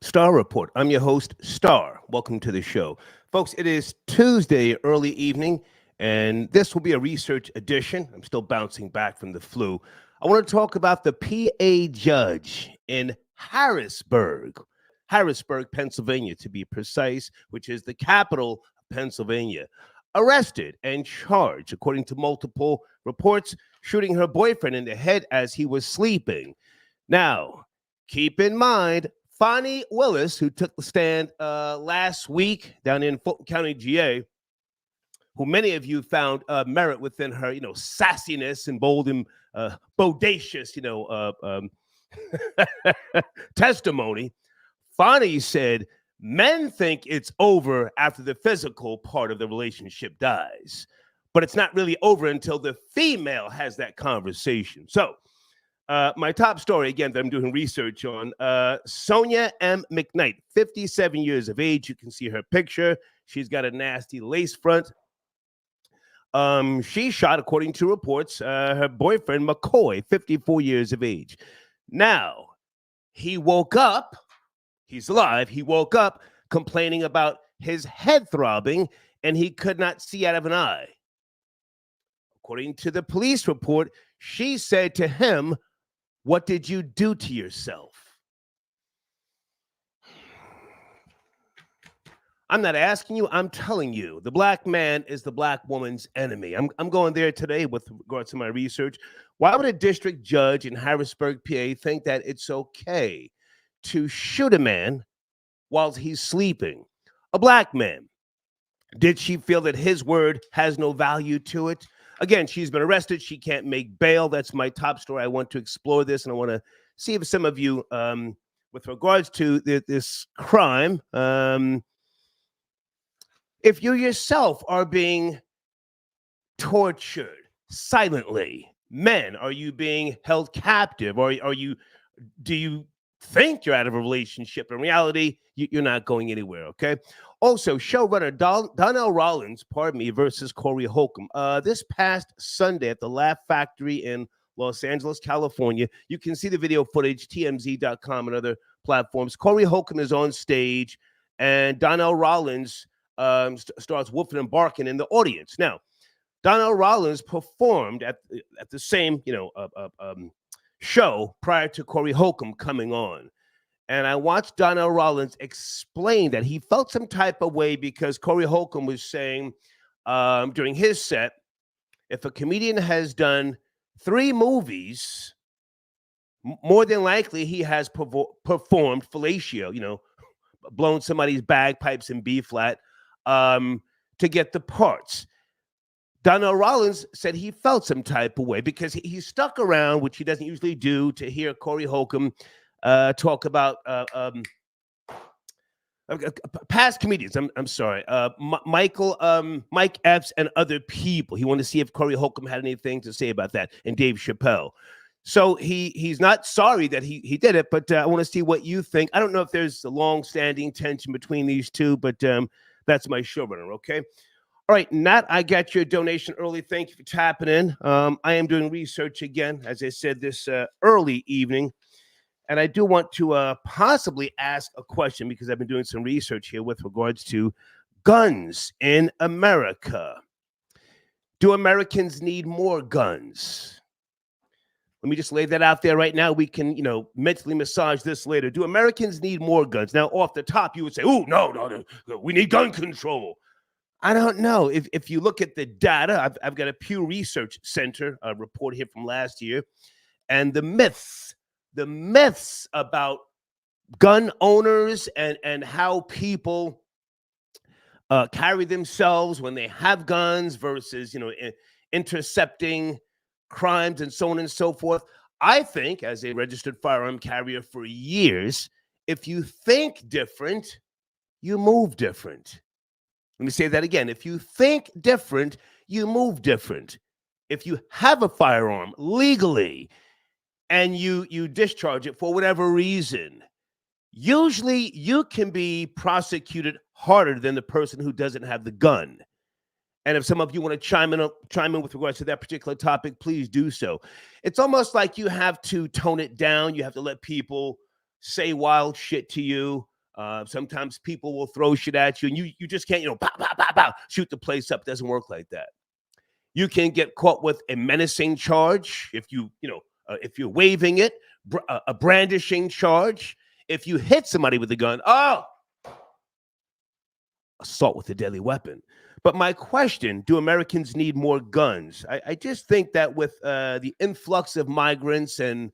Star Report. I'm your host, Star. Welcome to the show. Folks, it is Tuesday, early evening, and this will be a research edition. I'm still bouncing back from the flu. I want to talk about the PA judge in Harrisburg, Pennsylvania, to be precise, which is the capital of Pennsylvania. Arrested and charged, according to multiple reports, shooting her boyfriend in the head as he was sleeping. Now, keep in mind, Fonnie Willis, who took the stand last week down in Fulton County, GA, who many of you found merit within her, sassiness and bold and bodacious, testimony. Fonnie said, men think it's over after the physical part of the relationship dies, but it's not really over until the female has that conversation. So, my top story, again, that I'm doing research on, Sonya M. McKnight, 57 years of age. You can see her picture. She's got a nasty lace front. She shot, according to reports, her boyfriend, McCoy, 54 years of age. Now, he woke up. He's alive. He woke up complaining about his head throbbing, and he could not see out of an eye. According to the police report, she said to him, "What did you do to yourself?" I'm not asking you, I'm telling you. The black man is the black woman's enemy. I'm going there today with regards to my research. Why would a district judge in Harrisburg, PA, think that it's okay to shoot a man while he's sleeping? A black man. Did she feel that his word has no value to it? Again, she's been arrested. She can't make bail. That's my top story. I want to explore this, and I want to see if some of you, with regards to this crime, if you yourself are being tortured silently. Men, are you being held captive? Or do you think you're out of a relationship? In reality, you're not going anywhere, okay? Also, showrunner Donnell versus Corey Holcomb. This past Sunday at the Laugh Factory in Los Angeles, California. You can see the video footage, TMZ.com and other platforms. Corey Holcomb is on stage, and Donnell Rawlins starts whooping and barking in the audience. Now, Donnell Rawlins performed at the same, show prior to Corey Holcomb coming on. And I watched Donnell Rawlins explain that he felt some type of way because Corey Holcomb was saying during his set, if a comedian has done 3 movies, more than likely he has performed fellatio, blown somebody's bagpipes in B flat to get the parts. Donnell Rawlins said he felt some type of way because he stuck around, which he doesn't usually do, to hear Corey Holcomb talk about past comedians. I'm sorry, Mike Epps and other people. He wanted to see if Corey Holcomb had anything to say about that, and Dave Chappelle. So he's not sorry that he did it, but I want to see what you think. I don't know if there's a long-standing tension between these two, but that's my showrunner, okay? All right, Nat, I got your donation early. Thank you for tapping in. I am doing research again, as I said, this early evening. And I do want to possibly ask a question because I've been doing some research here with regards to guns in America. Do Americans need more guns? Let me just lay that out there right now. We can, mentally massage this later. Do Americans need more guns? Now, off the top, you would say, oh, no, we need gun control. I don't know. If you look at the data, I've got a Pew Research Center report here from last year, and the myths about gun owners and how people carry themselves when they have guns versus, intercepting crimes and so on and so forth. I think, as a registered firearm carrier for years, if you think different, you move different. Let me say that again. If you think different, you move different. If you have a firearm legally and you discharge it for whatever reason, usually you can be prosecuted harder than the person who doesn't have the gun. And if some of you want to chime in with regards to that particular topic, please do so. It's almost like you have to tone it down. You have to let people say wild shit to you Sometimes people will throw shit at you, and you just can't, pow, pow, pow, pow, shoot the place up. It doesn't work like that. You can get caught with a menacing charge if if you're waving it, a brandishing charge. If you hit somebody with a gun, assault with a deadly weapon. But my question, do Americans need more guns? I just think that with the influx of migrants and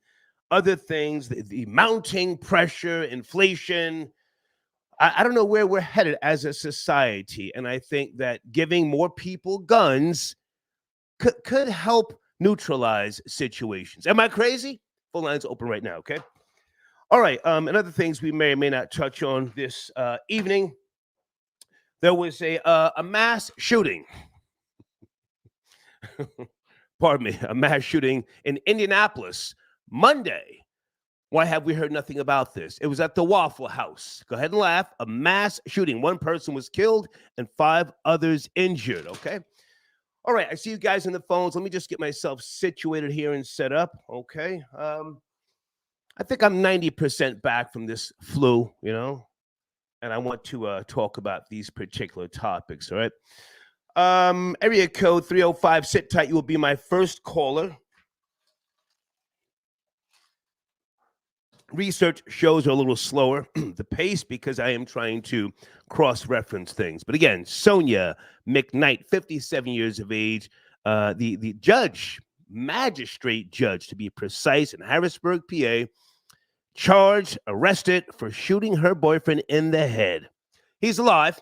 other things, the mounting pressure, inflation, I don't know where we're headed as a society. And I think that giving more people guns could help neutralize situations. Am I crazy? Phone lines open right now, okay? All right, and other things we may or may not touch on this evening. There was a mass shooting. Pardon me, a mass shooting in Indianapolis Monday. Why have we heard nothing about this? It was at the Waffle House. Go ahead and laugh. A mass shooting. One person was killed and 5 others injured, okay? All right, I see you guys on the phones. Let me just get myself situated here and set up, okay? I think I'm 90% back from this flu, and I want to talk about these particular topics, all right? Area code 305, sit tight. You will be my first caller. Research shows are a little slower, the pace, because I am trying to cross-reference things. But again, Sonya McKnight, 57 years of age, the judge, magistrate judge to be precise, in Harrisburg, PA, charged, arrested for shooting her boyfriend in the head. He's alive,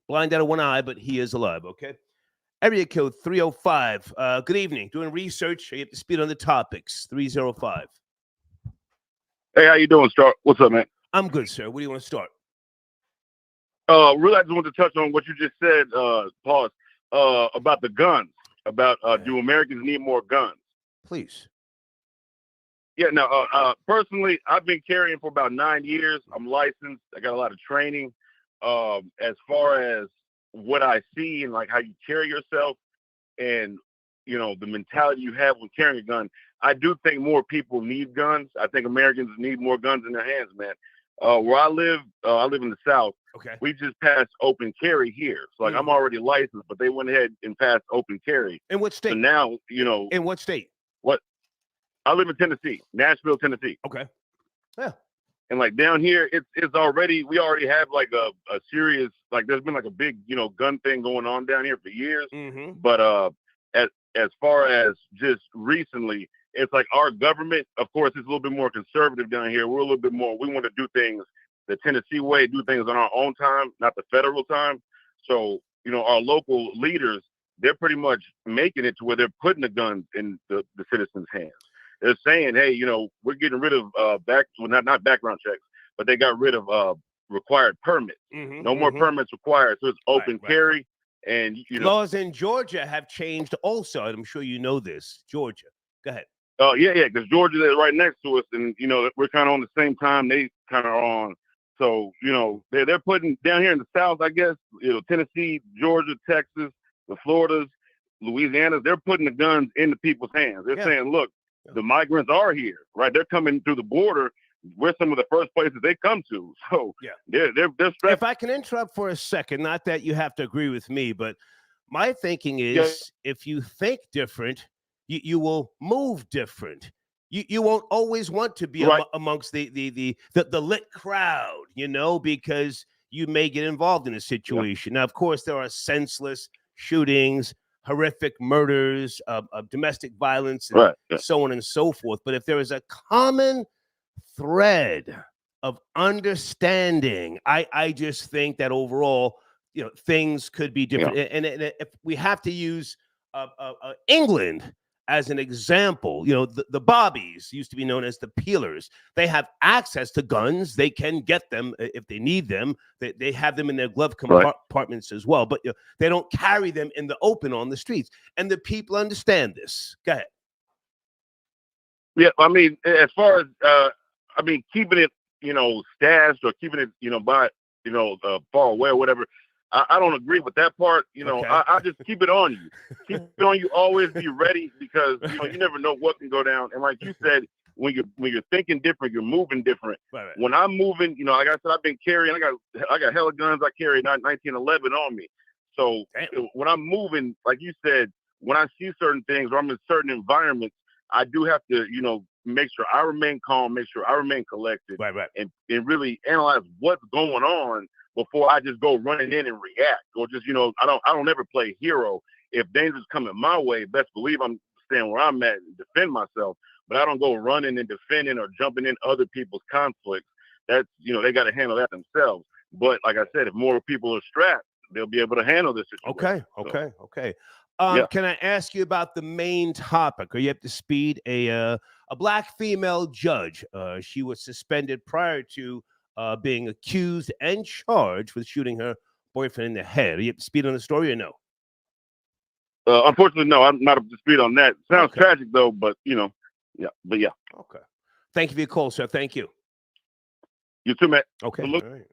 blind out of one eye, but he is alive, okay? Area code 305, good evening. Doing research, are you up to speed on the topics? 305. Hey, how you doing, Star? What's up, man? I'm good, sir. Where do you want to start? Really, I just want to touch on what you just said, pause, about the guns, about do Americans need more guns? Please. Yeah, no, personally, I've been carrying for about 9 years. I'm licensed. I got a lot of training. As far as what I see and like how you carry yourself and, the mentality you have when carrying a gun, I do think more people need guns. I think Americans need more guns in their hands, man. Where I live in the South. Okay. We just passed open carry here. So I'm already licensed, but they went ahead and passed open carry. In what state? So now, In what state? What? I live in Tennessee, Nashville, Tennessee. Okay. Yeah. And like down here, we already have like a serious, like there's been like a big, gun thing going on down here for years. Mm-hmm. But as far as just recently, it's like our government, of course, is a little bit more conservative down here. We're a little bit more, we want to do things the Tennessee way, do things on our own time, not the federal time. So, our local leaders, they're pretty much making it to where they're putting the guns in the citizens' hands. They're saying, hey, we're getting rid of not background checks, but they got rid of required permits. Mm-hmm, no more permits required. So it's open carry. Right. And laws in Georgia have changed also. I'm sure you know this. Georgia. Go ahead. Oh, yeah, because Georgia is right next to us, and we're kind of on the same time they kind of are on. So they're putting down here in the South, I guess, Tennessee, Georgia, Texas, the Floridas, Louisiana, they're putting the guns into people's hands. They're saying, look, the migrants are here, right? They're coming through the border. We're some of the first places they come to. So they're stressed. If I can interrupt for a second, not that you have to agree with me, but my thinking is if you think different, you will move different. You won't always want to be amongst the lit crowd, because you may get involved in a situation. Now, of course, there are senseless shootings, horrific murders, domestic violence, and so on and so forth. But if there is a common thread of understanding, I just think that overall, things could be different. And if we have to use England as an example, the Bobbies used to be known as the Peelers. They have access to guns. They can get them if they need them. They have them in their glove compartments as well, but they don't carry them in the open on the streets. And the people understand this. Go ahead. Yeah, I mean, as far as keeping it, stashed or keeping it, by, far away or whatever. I don't agree with that part. I just keep it on you. Keep it on you. Always be ready because, you never know what can go down. And like you said, when you're thinking different, you're moving different. Right. When I'm moving, you know, like I said, I've been carrying. I got hella guns. I carry 1911 on me. So when I'm moving, like you said, when I see certain things or I'm in certain environments, I do have to, you know, make sure I remain calm, make sure I remain collected, right, and really analyze what's going on before I just go running in and react, or just, you know, I don't ever play hero. If danger's coming my way, best believe I'm staying where I'm at and defend myself. But I don't go running and defending or jumping in other people's conflicts. That's, you know, they got to handle that themselves. But like I said, if more people are strapped, they'll be able to handle this situation. Okay. Yeah. Can I ask you about the main topic? Are you up to speed? A black female judge. She was suspended prior to being accused and charged with shooting her boyfriend in the head. Are you up to speed on the story or no? Unfortunately, no. I'm not up to speed on that. Sounds tragic though, but you know, yeah. But yeah. Okay. Thank you for your call, sir. Thank you. You too, man. Okay. All right.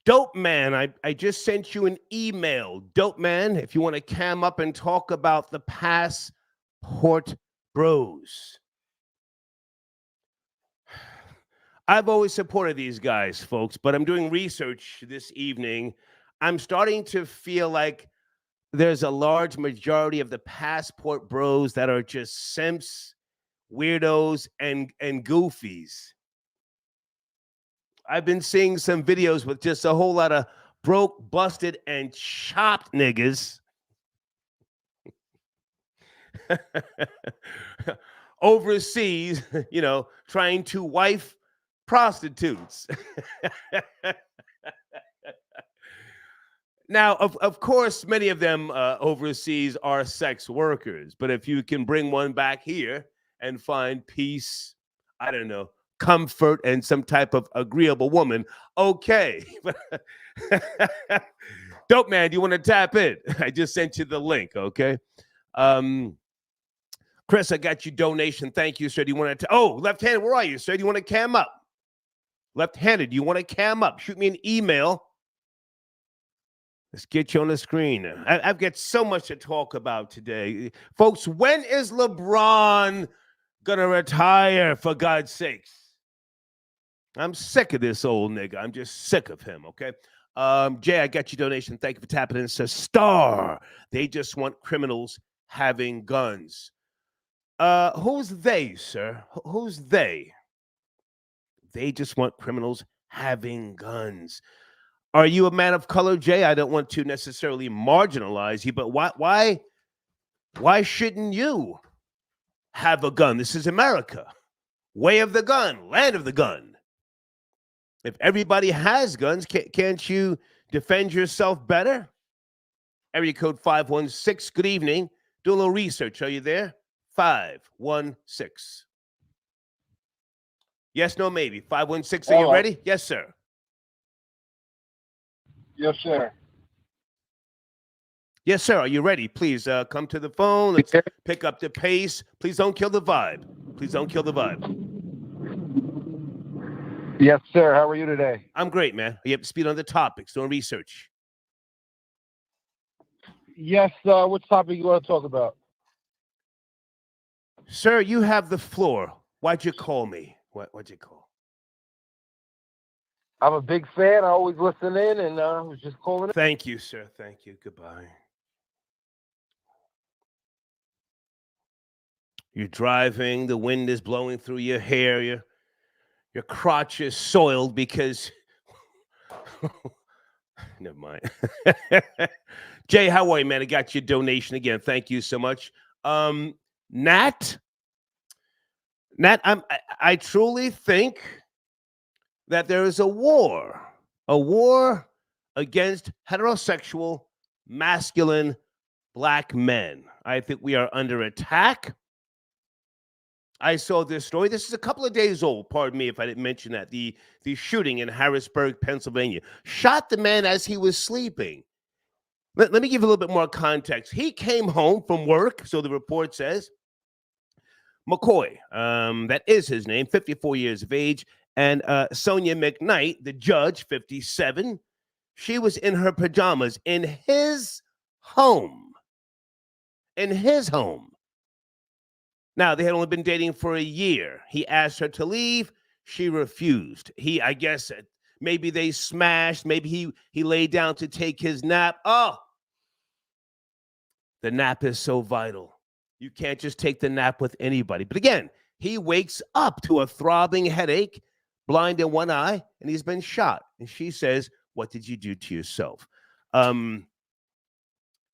Dope Man, I just sent you an email. Dope Man, if you want to cam up and talk about the passport bros. I've always supported these guys, folks, but I'm doing research this evening. I'm starting to feel like there's a large majority of the passport bros that are just simps, weirdos, and goofies. I've been seeing some videos with just a whole lot of broke, busted, and chopped niggas overseas, you know, trying to wife prostitutes. Now, of course, many of them overseas are sex workers, but if you can bring one back here and find peace, I don't know, comfort, and some type of agreeable woman, okay. Dope Man, do you want to tap in? I just sent you the link, okay? Chris, I got you donation. Thank you, sir. Do you want to? Left-handed, where are you, sir? Do you want to cam up? Left-handed, do you want to cam up? Shoot me an email. Let's get you on the screen. I've got so much to talk about today. Folks, when is LeBron going to retire, for God's sakes? I'm sick of this old nigga. I'm just sick of him, okay? Jay, I got your donation. Thank you for tapping in. It says, Star, they just want criminals having guns. Who's they, sir? Who's they? They just want criminals having guns. Are you a man of color, Jay? I don't want to necessarily marginalize you, but why shouldn't you have a gun? This is America. Way of the gun, land of the gun. If everybody has guns, can't you defend yourself better? Area code 516. Good evening. Do a little research. Are you there? 516. Yes, no, maybe. 516. Are you ready? Yes, sir. Yes, sir. Yes, sir. Are you ready? Please come to the phone. Let's pick up the pace. Please don't kill the vibe. Please don't kill the vibe. Yes, sir. How are you today? I'm great, man. Are you up to speed on the topics? Doing research. Yes, which topic you want to talk about? Sir, you have the floor. Why'd you call me? What'd you call? I'm a big fan. I always listen in, and I was just calling in. Thank you, sir. Thank you. Goodbye. You're driving. The wind is blowing through your hair. Your crotch is soiled because... Never mind. Jay, how are you, man? I got your donation again. Thank you so much. Nat, I truly think that there is a war against heterosexual, masculine black men. I think we are under attack. I saw this story. This is a couple of days old. Pardon me if I didn't mention that. The shooting in Harrisburg, Pennsylvania. Shot the man as he was sleeping. Let me give you a little bit more context. He came home from work, so the report says. McCoy, that is his name, 54 years of age. And Sonya McKnight, the judge, 57. She was in her pajamas in his home. In his home. Now, they had only been dating for a year. He asked her to leave. She refused. I guess maybe they smashed. Maybe he laid down to take his nap. Oh, the nap is so vital. You can't just take the nap with anybody. But again, he wakes up to a throbbing headache, blind in one eye, and he's been shot. And she says, "What did you do to yourself?" Hang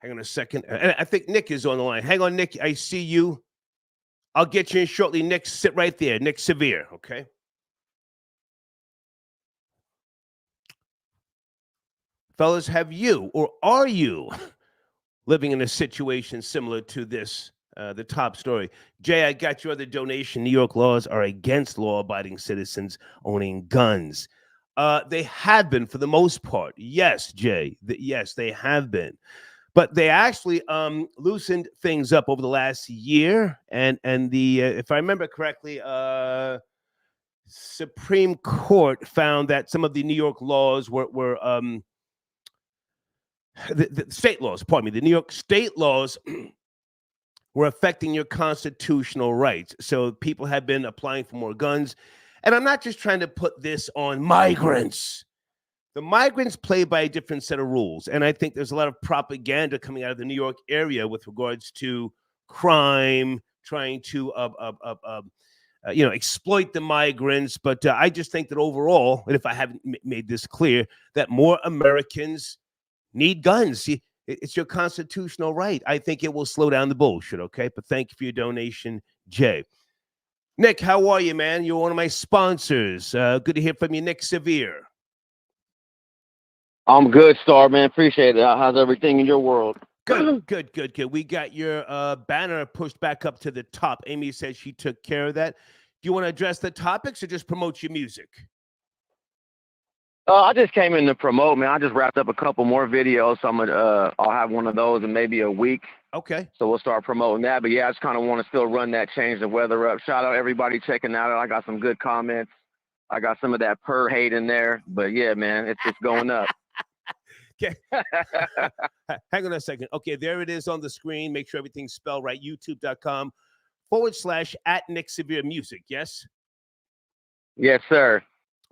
on a second. And I think Nick is on the line. Hang on, Nick. I see you. I'll get you in shortly. Nick, sit right there. Nick Severe, okay? Fellas, have you or are you living in a situation similar to this, the top story? Jay, I got your other donation. New York laws are against law-abiding citizens owning guns. They have been for the most part. Yes, Jay. Yes, they have been. But they actually loosened things up over the last year, and the if I remember correctly, Supreme Court found that some of the New York laws were the state laws. Pardon me, the New York state laws were affecting your constitutional rights. So people have been applying for more guns, and I'm not just trying to put this on migrants. The migrants play by a different set of rules, and I think there's a lot of propaganda coming out of the New York area with regards to crime, trying to exploit the migrants. But I just think that overall, and if I haven't made this clear, that more Americans need guns. See, it's your constitutional right. I think it will slow down the bullshit. Okay, but thank you for your donation, Jay. Nick, how are you, man? You're one of my sponsors. Good to hear from you, Nick Severe. I'm good, Star, man. Appreciate it. How's everything in your world? Good. We got your banner pushed back up to the top. Amy says she took care of that. Do you want to address the topics or just promote your music? I just came in to promote, man. I just wrapped up a couple more videos, so I'll have one of those in maybe a week. Okay. So we'll start promoting that. But yeah, I just kind of want to still run that Change the Weather up. Shout out everybody checking out. I got some good comments. I got some of that purr hate in there. But yeah, man, it's going up. Okay. Hang on a second. Okay, there it is on the screen. Make sure everything's spelled right. YouTube.com/@Nick Severe Music. Yes? Yes, sir.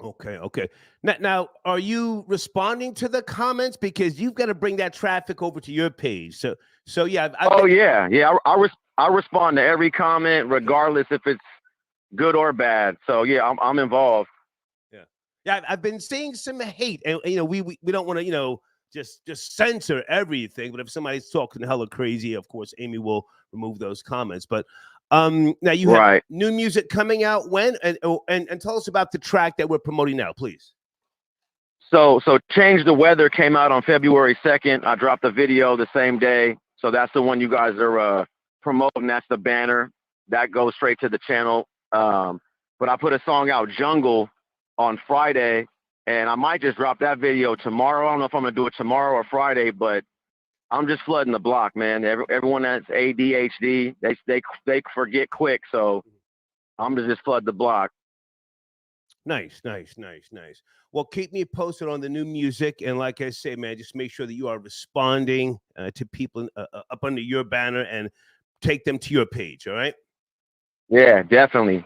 Okay. Now, are you responding to the comments? Because you've got to bring that traffic over to your page. So yeah. Yeah. I respond to every comment, regardless if it's good or bad. So yeah, I'm involved. Yeah. I've been seeing some hate, and we don't want to just censor everything. But if somebody's talking hella crazy, of course, Amy will remove those comments. But now you have new music coming out when, and tell us about the track that we're promoting now, please. So Change the Weather came out on February 2nd. I dropped the video the same day. So that's the one you guys are promoting. That's the banner that goes straight to the channel. But I put a song out, Jungle, on Friday, and I might just drop that video tomorrow. I don't know if I'm gonna do it tomorrow or Friday, but I'm just flooding the block, man. Everyone that's ADHD, they forget quick, so I'm gonna just flood the block. Nice. Well, keep me posted on the new music, and like I say, man, just make sure that you are responding to people up under your banner and take them to your page. All right? Yeah, definitely.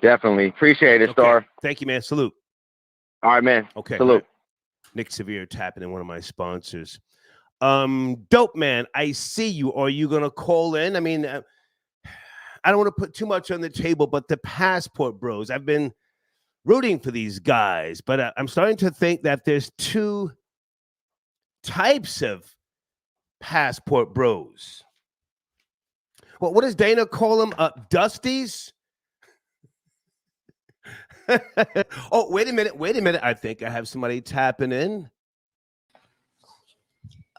Appreciate it, Star. Thank you, man. Salute. All right, man. Okay. Salute. Right. Nick Severe tapping in, one of my sponsors. Dope man, I see you. Are you gonna call in? I mean, I don't want to put too much on the table, but the Passport Bros, I've been rooting for these guys, but I'm starting to think that there's two types of Passport Bros. Well, what does Dana call them? Dusties? Oh, wait a minute. I think I have somebody tapping in.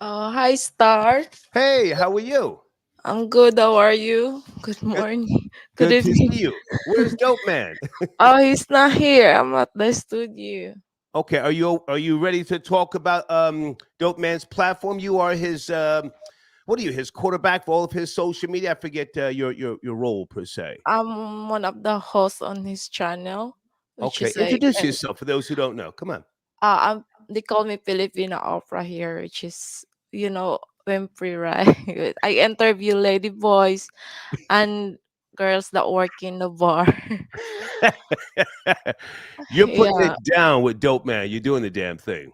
Hi, Star. Hey, how are you? I'm good. How are you? Good morning. Good evening. To see you. Where's Dope Man? Oh, he's not here. I'm at the studio. Okay, are you ready to talk about Dope Man's platform? You are his what are you? His quarterback for all of his social media? I forget your role per se. I'm one of the hosts on his channel. Okay, introduce yourself for those who don't know. Come on. They call me Filipino Opera here, which is Wimpy, right? I interview lady boys, and girls that work in the bar. You're putting Yeah. it down with Dope Man. You're doing the damn thing.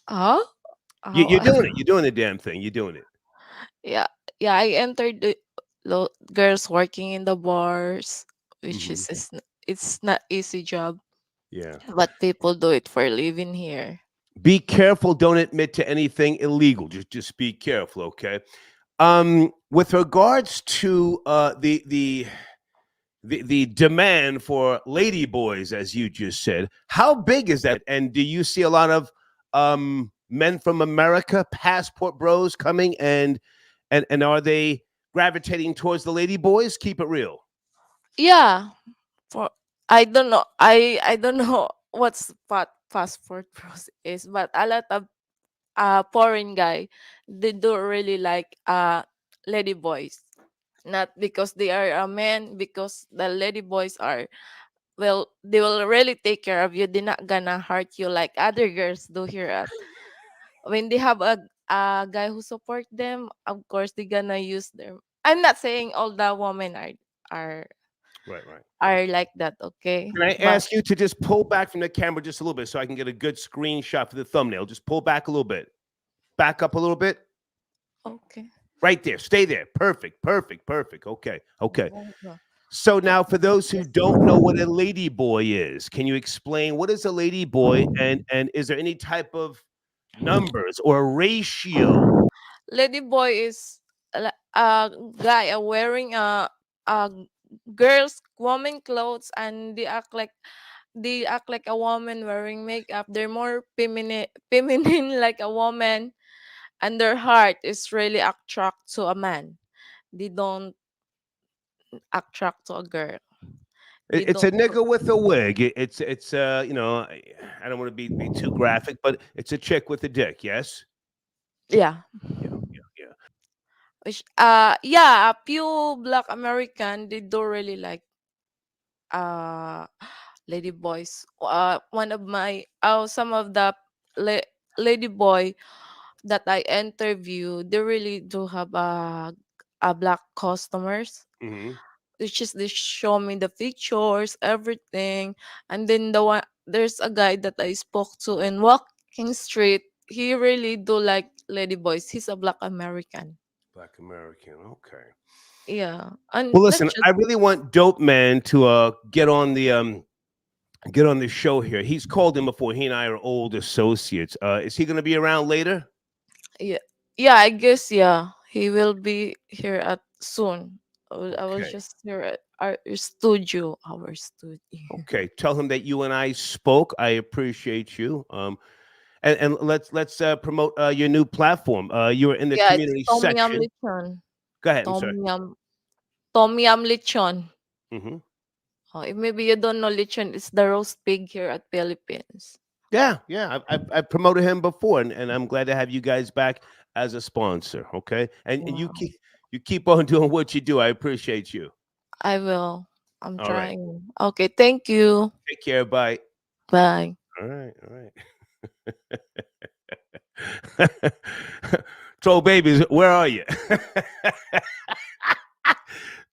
Huh? You're Oh, doing it. You're doing the damn thing. You're doing it. yeah. Yeah, I entered the girls working in the bars, which Hmm. it's not easy job, Yeah. but people do it for a living here. Be careful. Don't admit to anything illegal. Just be careful. Okay. With regards to the demand for lady boys, as you just said, how big is that? And do you see a lot of men from America, passport bros, coming and are they gravitating towards the lady boys? Keep it real. Yeah, for I don't know what's passport process is, but a lot of foreign guy, they do really like lady boys. Not because they are a man, because the lady boys are, well, they will really take care of you. They're not gonna hurt you like other girls do here at when they have a guy who support them. Of course they're gonna use them. I'm not saying all the women are Right, right. are like that, okay? Can I But ask you to just pull back from the camera just a little bit so I can get a good screenshot for the thumbnail? Just pull back a little bit. Back up a little bit. okay. Right there. Stay there. Perfect. Perfect. Perfect. Okay. Okay. Oh, no. So now for those who don't know what a lady boy is, can you explain what is a lady boy and is there any type of numbers or ratio? Lady boy is a guy wearing a girl's woman clothes, and they act like a woman wearing makeup. They're more feminine like a woman, and their heart is really attract to a man. They don't attract to a girl. They It's a don't. nigga with a wig. It's you know, I don't want to be too graphic, but it's a chick with a dick, yes? Yeah. Yeah, yeah, yeah. Which yeah, a few black American, they do really like uh lady boys. One of my some of the lady boy that I interview, they really do have a black customers, Hmm. which is they show me the pictures, everything. And then the one, there's a guy that I spoke to in Walking Street. He really do like lady boys. He's a black American. Black American. Okay. Yeah, and Well, not listen, just I really want Dope Man to get on the show here. He's called him before. He and I are old associates. Is he going to be around later? yeah, yeah. I guess yeah, he will be here at soon. I was Okay. just here at our studio, our studio. Okay. Tell him that you and I spoke. I appreciate you. And let's promote your new platform. You're in the Yeah, it's community Tom Yum section. Lechon. Go ahead. I'm Tom sorry. Yum. Tom Yum Lechon. Hmm. Oh, maybe you don't know lechon. It's the roast pig here at Philippines. Yeah, yeah. I've promoted him before, and I'm glad to have you guys back as a sponsor. Okay, and Wow. you keep on doing what you do. I appreciate you. I will. I'm All right. trying. Okay, thank you. Take care. Bye. Bye. All right. All right. Troll babies, where are you?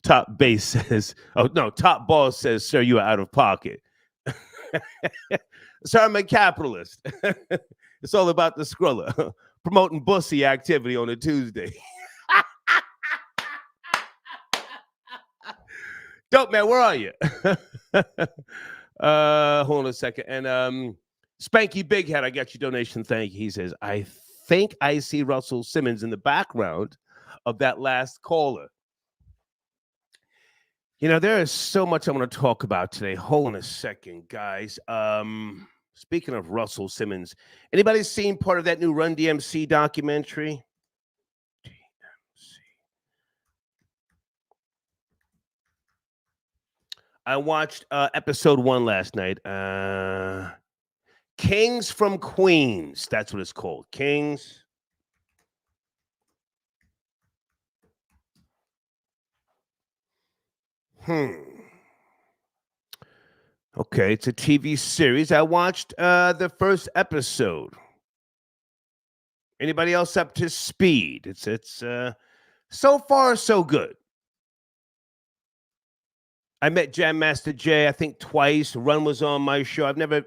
Top base says, oh no, top boss says, sir, you are out of pocket. Sir, I'm a capitalist. It's all about the scroller. Promoting bussy activity on a Tuesday. Dope man, where are you? Hold on a second. And Spanky Big Head, I got your donation. Thank you. He says, I think I see Russell Simmons in the background of that last caller. You know, there is so much I want to talk about today. Hold on a second, guys. Speaking of Russell Simmons, anybody seen part of that new Run DMC documentary? I watched episode 1 last night. Kings from Queens. That's what it's called. Kings. Okay, it's a TV series. I watched the first episode. Anybody else up to speed? It's so far so good. I met Jam Master Jay, I think twice. Run was on my show. I've never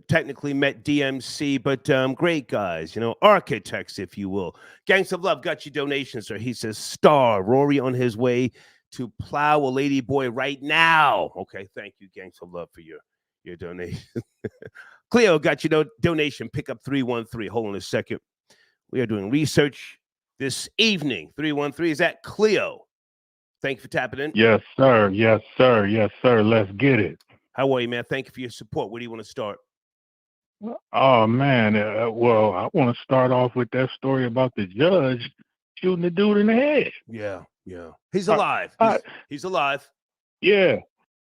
technically met DMC, but great guys, architects, if you will. Gangs of Love got you donations, sir. He says, Star, Rory on his way to plow a lady boy right now. Okay, thank you, Gangs of Love, for your donation. Cleo got you donation, pick up 313. Hold on a second. We are doing research this evening. 313, is that Cleo? Thank you for tapping in. Yes, sir. Yes, sir. Yes, sir. Let's get it. How are you, man? Thank you for your support. Where do you want to start? Oh, man. Well, I want to start off with that story about the judge shooting the dude in the head. Yeah. He's alive. He's alive. Yeah.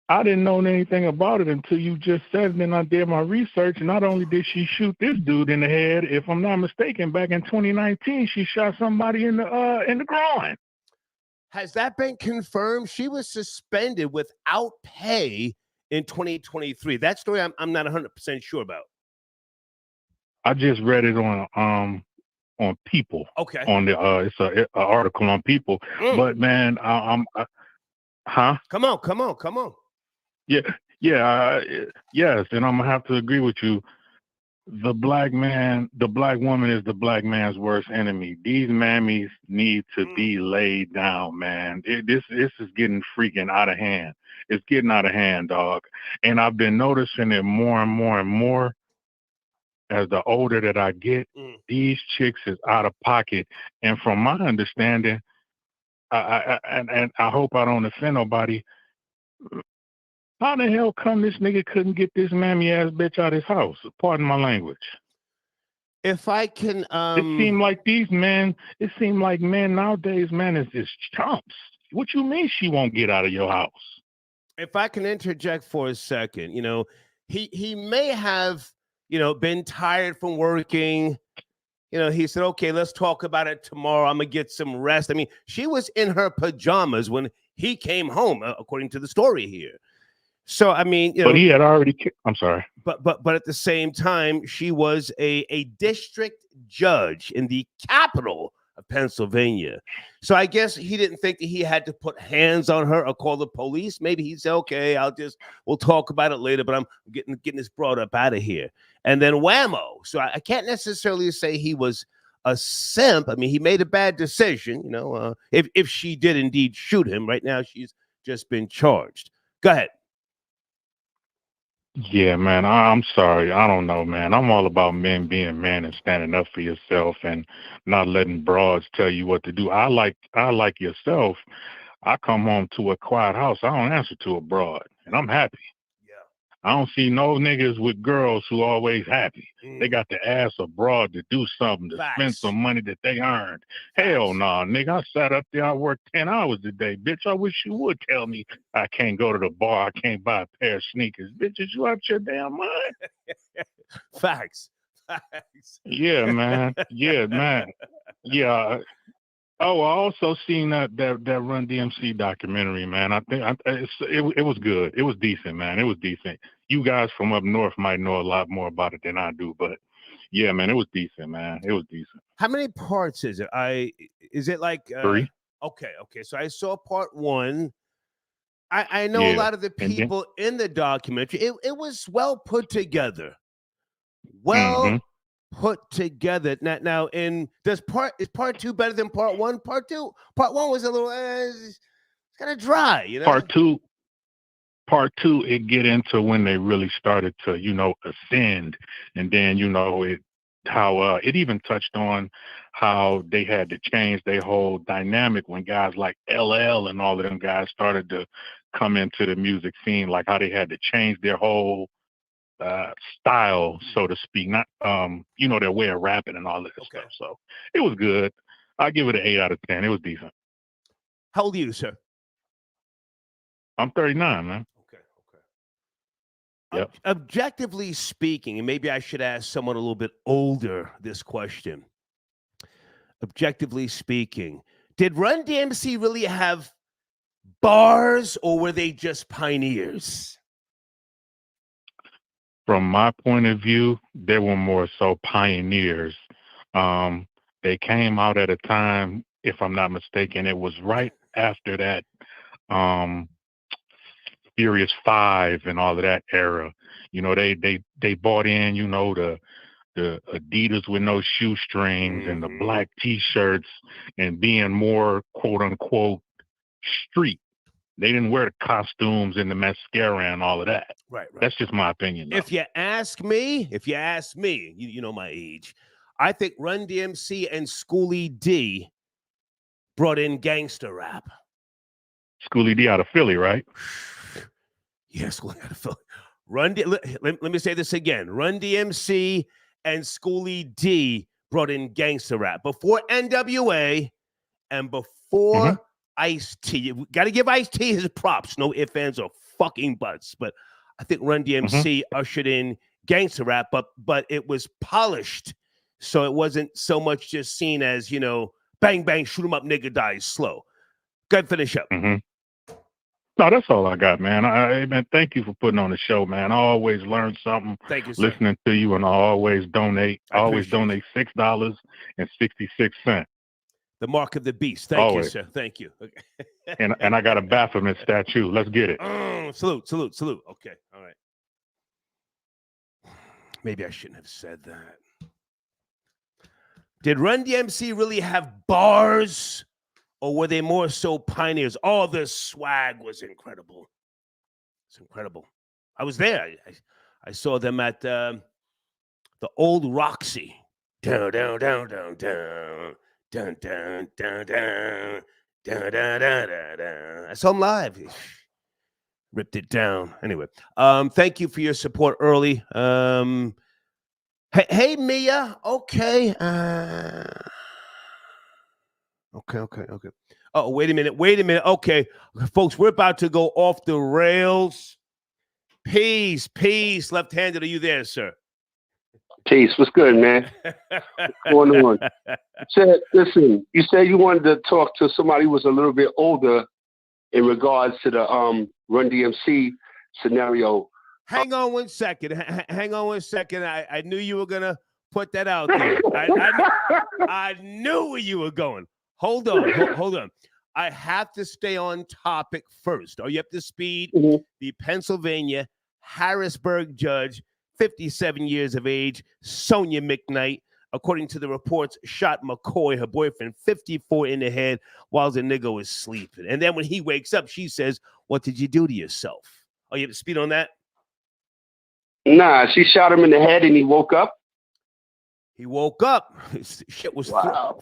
I didn't know anything about it until you just said it, and I did my research. Not only did she shoot this dude in the head, if I'm not mistaken, back in 2019, she shot somebody in the groin. Has that been confirmed? She was suspended without pay in 2023. That story I'm not 100% sure about. I just read it on People. Okay. On the it's an article on People. But man, huh? Come on. Yeah, yes, and I'm gonna have to agree with you. The black woman is the black man's worst enemy. These mammies need to be laid down, man. This is getting freaking out of hand. It's getting out of hand, dog. And I've been noticing it more and more and more as the older that I get. These chicks is out of pocket. And from my understanding, I hope I don't offend nobody. How the hell come this nigga couldn't get this mammy ass bitch out of his house? Pardon my language. If I can, it seemed like men nowadays, man, is just chumps. What you mean she won't get out of your house? If I can interject for a second, he may have, been tired from working. He said, okay, let's talk about it tomorrow. I'm gonna get some rest. I mean, she was in her pajamas when he came home, according to the story here. So, I mean, but he had already. I'm sorry. But at the same time, she was a district judge in the capital of Pennsylvania. So I guess he didn't think that he had to put hands on her or call the police. Maybe he said, okay, we'll talk about it later, but I'm getting this brought up out of here. And then whammo. So I can't necessarily say he was a simp. I mean, he made a bad decision, if she did indeed shoot him. Right now, she's just been charged. Go ahead. Yeah, man, I'm sorry. I don't know, man. I'm all about men being men and standing up for yourself and not letting broads tell you what to do. I like yourself. I come home to a quiet house. I don't answer to a broad, and I'm happy. I don't see no niggas with girls who always happy. They got to ask a broad to do something, to spend some money that they earned. Hell no, nigga. I sat up there, I worked 10 hours a day. Bitch, I wish you would tell me I can't go to the bar, I can't buy a pair of sneakers. Bitch, is you out your damn mind? Facts. Yeah, man. Yeah, man. Yeah. Oh, I also seen that Run DMC documentary, man. I think it was good. It was decent, man. It was decent. You guys from up north might know a lot more about it than I do, but yeah, man, it was decent, man. It was decent. How many parts is it? Is it like 3? Okay. So I saw part 1. I know a lot of the people in the documentary. It was well put together. Put together. Now, is part 2 better than part 1? Part 2 was a little it's kind of dry, Part two, it get into when they really started to, ascend, and then it even touched on how they had to change their whole dynamic when guys like LL and all of them guys started to come into the music scene, like how they had to change their whole style, so to speak, not their way of rapping and all this stuff. So it was good. I give it an 8 out of 10. It was decent. How old are you, sir? I'm 39, man. Okay. Yep. Objectively speaking, and maybe I should ask someone a little bit older this question. Objectively speaking, did Run DMC really have bars, or were they just pioneers? From my point of view, they were more so pioneers. They came out at a time, if I'm not mistaken, it was right after that Furious 5 and all of that era. You know, they bought in, you know, the Adidas with no shoestrings and the black T-shirts and being more quote unquote street. They didn't wear the costumes and the mascara and all of that. Right. That's just my opinion. Though. If you ask me, you know my age. I think Run DMC and Schoolie D brought in gangster rap. Schoolie D out of Philly, right? Yes, Schoolie out of Philly. Let me say this again. Run DMC and Schoolie D brought in gangster rap before NWA and before Ice-T. You got to give Ice-T his props. No ifs, ands, or fucking buts. But I think Run DMC ushered in gangster rap, but it was polished. So it wasn't so much just seen as, you know, bang, bang, shoot 'em up, nigga dies slow. Go ahead, finish up. No, that's all I got, man. Man, thank you for putting on the show, man. I always learn something. Thank you, sir. Listening to you, and I always donate. I always donate $6.66. The mark of the beast. Thank you, sir. Thank you. Okay. and I got a Baphomet statue. Let's get it. Salute. Okay. All right. Maybe I shouldn't have said that. Did Run DMC really have bars, or were they more so pioneers? Oh, the swag was incredible. It's incredible. I was there. I saw them at the old Roxy. Down, down, down, down, down. Dun, dun, dun, dun, dun, dun, dun, dun, dun. I saw him live. Ripped it down. Anyway, thank you for your support early. Hey, Mia. Okay. Okay. Oh, wait a minute. Okay, folks, we're about to go off the rails. Peace. Left-handed, are you there, sir? Peace. What's good, man? What's going on? Listen, you said you wanted to talk to somebody who was a little bit older in regards to the Run DMC scenario. Hang on one second. I knew you were going to put that out there. I knew where you were going. Hold on. I have to stay on topic first. Are you up to speed? The Pennsylvania Harrisburg judge, 57 years of age, Sonya McKnight, according to the reports, shot McCoy, her boyfriend, 54 in the head while the nigga was sleeping. And then when he wakes up, she says, "What did you do to yourself?" Are you up to speed on that? Nah, she shot him in the head and he woke up. He woke up. His shit was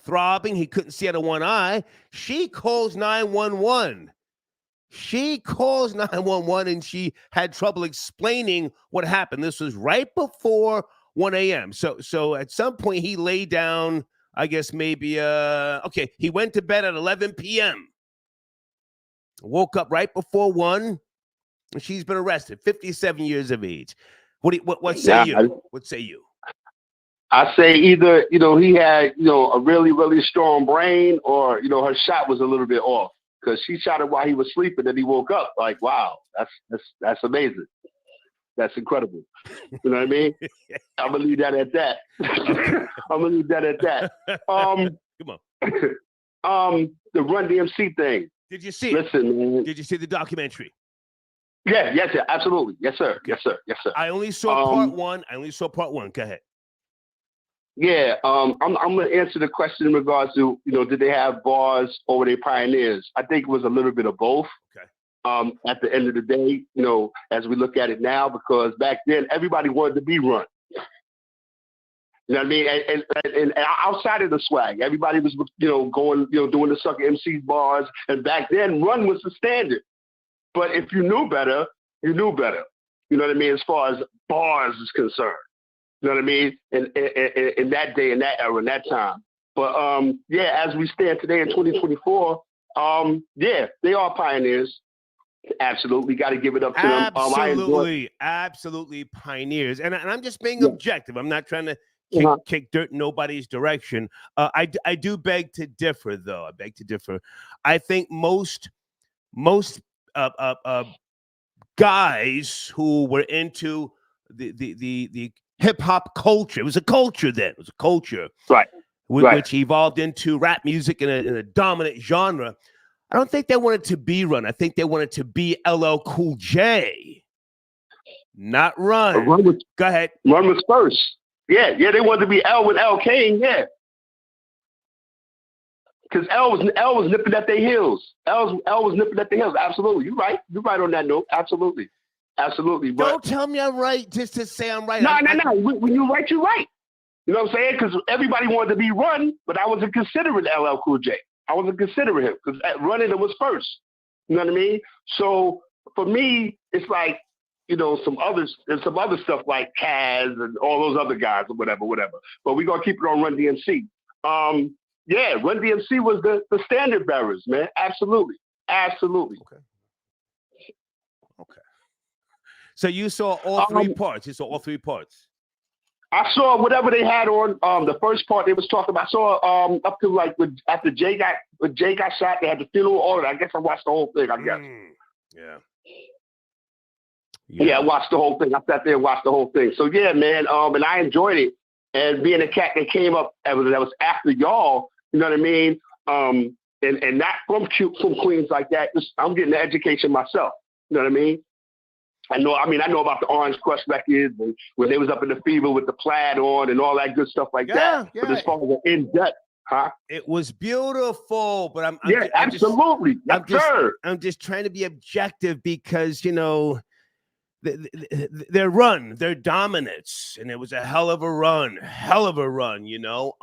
throbbing. He couldn't see out of one eye. She calls 911. And she had trouble explaining what happened. This was right before 1 a.m. So at some point he lay down, I guess maybe, he went to bed at 11 p.m. Woke up right before 1, and she's been arrested, 57 years of age. What say you? What say you? I say either, he had, a really, really strong brain, or, her shot was a little bit off. Because she shot him while he was sleeping and he woke up. Like, wow, that's amazing. That's incredible. You know what I mean? I'm gonna leave that at that. Come on. The Run DMC thing. Did you see it? Listen, man. Did you see the documentary? Yes, absolutely. Yes, sir. I only saw part one. Go ahead. Yeah, I'm going to answer the question in regards to, did they have bars or were they pioneers? I think it was a little bit of both. Okay. At the end of the day, as we look at it now, because back then everybody wanted to be Run. You know what I mean? And outside of the swag, everybody was, going, doing the sucker MC bars. And back then, Run was the standard. But if you knew better, you knew better. You know what I mean? As far as bars is concerned. You know what I mean? In that day, in that era, in that time. But as we stand today in 2024, they are pioneers. Absolutely, got to give it up to them. Absolutely pioneers. And I'm just being objective. I'm not trying to kick dirt in nobody's direction. I do beg to differ, though. I think most guys who were into the hip hop culture. It was a culture then. It was a culture, right? Which evolved into rap music in a dominant genre. I don't think they wanted to be Run. I think they wanted to be LL Cool J, not Run. Go ahead. Run was first. Yeah, they wanted to be L with L Kane. Yeah, because L was nipping at their heels. L was nipping at their heels. Absolutely, you're right. You're right on that note. Absolutely. But Don't tell me I'm right just to say I'm right. No. When you're right, you're right. You know what I'm saying? Because everybody wanted to be Run, but I wasn't considering LL Cool J. I wasn't considering him because Running was first. You know what I mean? So for me, it's like, you know, some other stuff like Kaz and all those other guys or whatever. But we're gonna keep it on Run DMC. Yeah, Run DMC was the standard bearers, man. Absolutely. Okay. So you saw all three parts. You saw all three parts. I saw whatever they had on the first part they was talking about. I saw up to like after Jay got shot, they had the funeral order. I guess I watched the whole thing, I guess. Yeah, I watched the whole thing. I sat there and watched the whole thing. So yeah, man, and I enjoyed it. And being a cat that came up that was after y'all, you know what I mean? And not from Queens like that. I'm getting the education myself. You know what I mean? I know about the Orange Crush records and when they was up in the Fever with the plaid on and all that good stuff like that. But as far as the in-depth, it was beautiful, but I'm absolutely. I'm just trying to be objective because, you know, their run, their dominance, and it was a hell of a run, you know.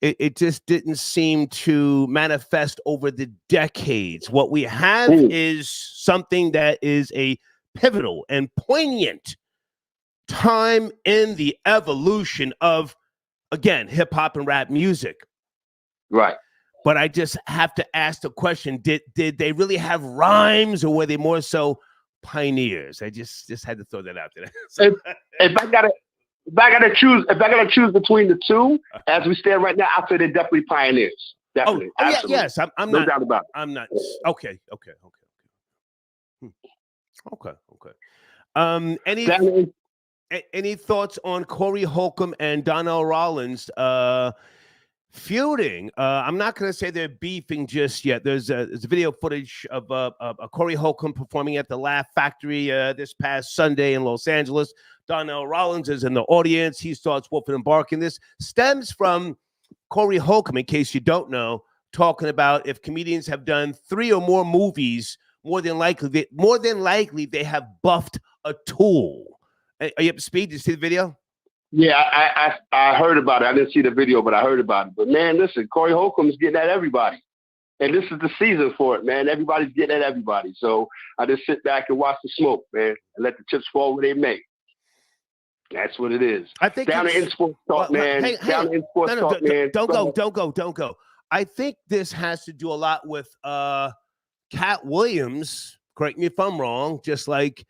It just didn't seem to manifest over the decades. What we have is something that is a pivotal and poignant time in the evolution of, again, hip hop and rap music. Right. But I just have to ask the question, did they really have rhymes or were they more so pioneers? I just had to throw that out there. So, if I gotta choose between the two, as we stand right now, I say they're definitely pioneers. Definitely. Oh yeah, yes. I'm no not. doubt about it. I'm not. Okay. Any thoughts on Corey Holcomb and Donnell Rollins feuding? I'm not going to say they're beefing just yet. There's video footage of Corey Holcomb performing at the Laugh Factory this past Sunday in Los Angeles. Donnell Rollins is in the audience. He starts whooping and barking. This stems from Corey Holcomb, in case you don't know, talking about if comedians have done 3 or more movies, more than likely they have buffed a tool. Are you up to speed? Did you see the video? Yeah, I heard about it. I didn't see the video, but I heard about it. But man, listen, Corey Holcomb's getting at everybody. And this is the season for it, man. Everybody's getting at everybody. So I just sit back and watch the smoke, man, and let the chips fall where they may. That's what it is. I think down in sports talk, man. Down in sports talk, man. Don't go. I think this has to do a lot with Cat Williams. Correct me if I'm wrong. Just like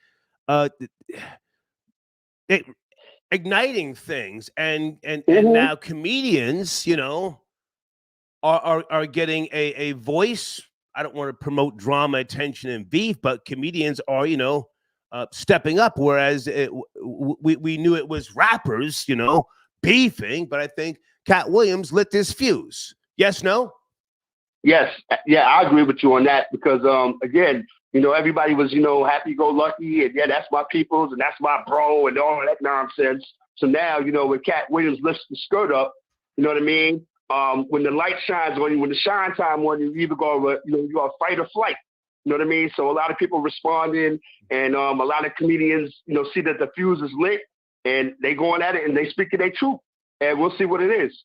igniting things, and now comedians, you know, are getting a voice. I don't want to promote drama, attention, and beef, but comedians are, you know, stepping up, whereas we knew it was rappers, you know, beefing, but I think Cat Williams lit this fuse. Yes, no? Yes. Yeah, I agree with you on that because, again, you know, everybody was, you know, happy-go-lucky and, yeah, that's my peoples and that's my bro and all that nonsense. So now, you know, when Cat Williams lifts the skirt up, you know what I mean? When the light shines on you, when the shine time on you, you either go, you know, you are fight or flight. You know what I mean? So a lot of people responding, and a lot of comedians, you know, see that the fuse is lit, and they going at it, and they speaking their truth, and we'll see what it is.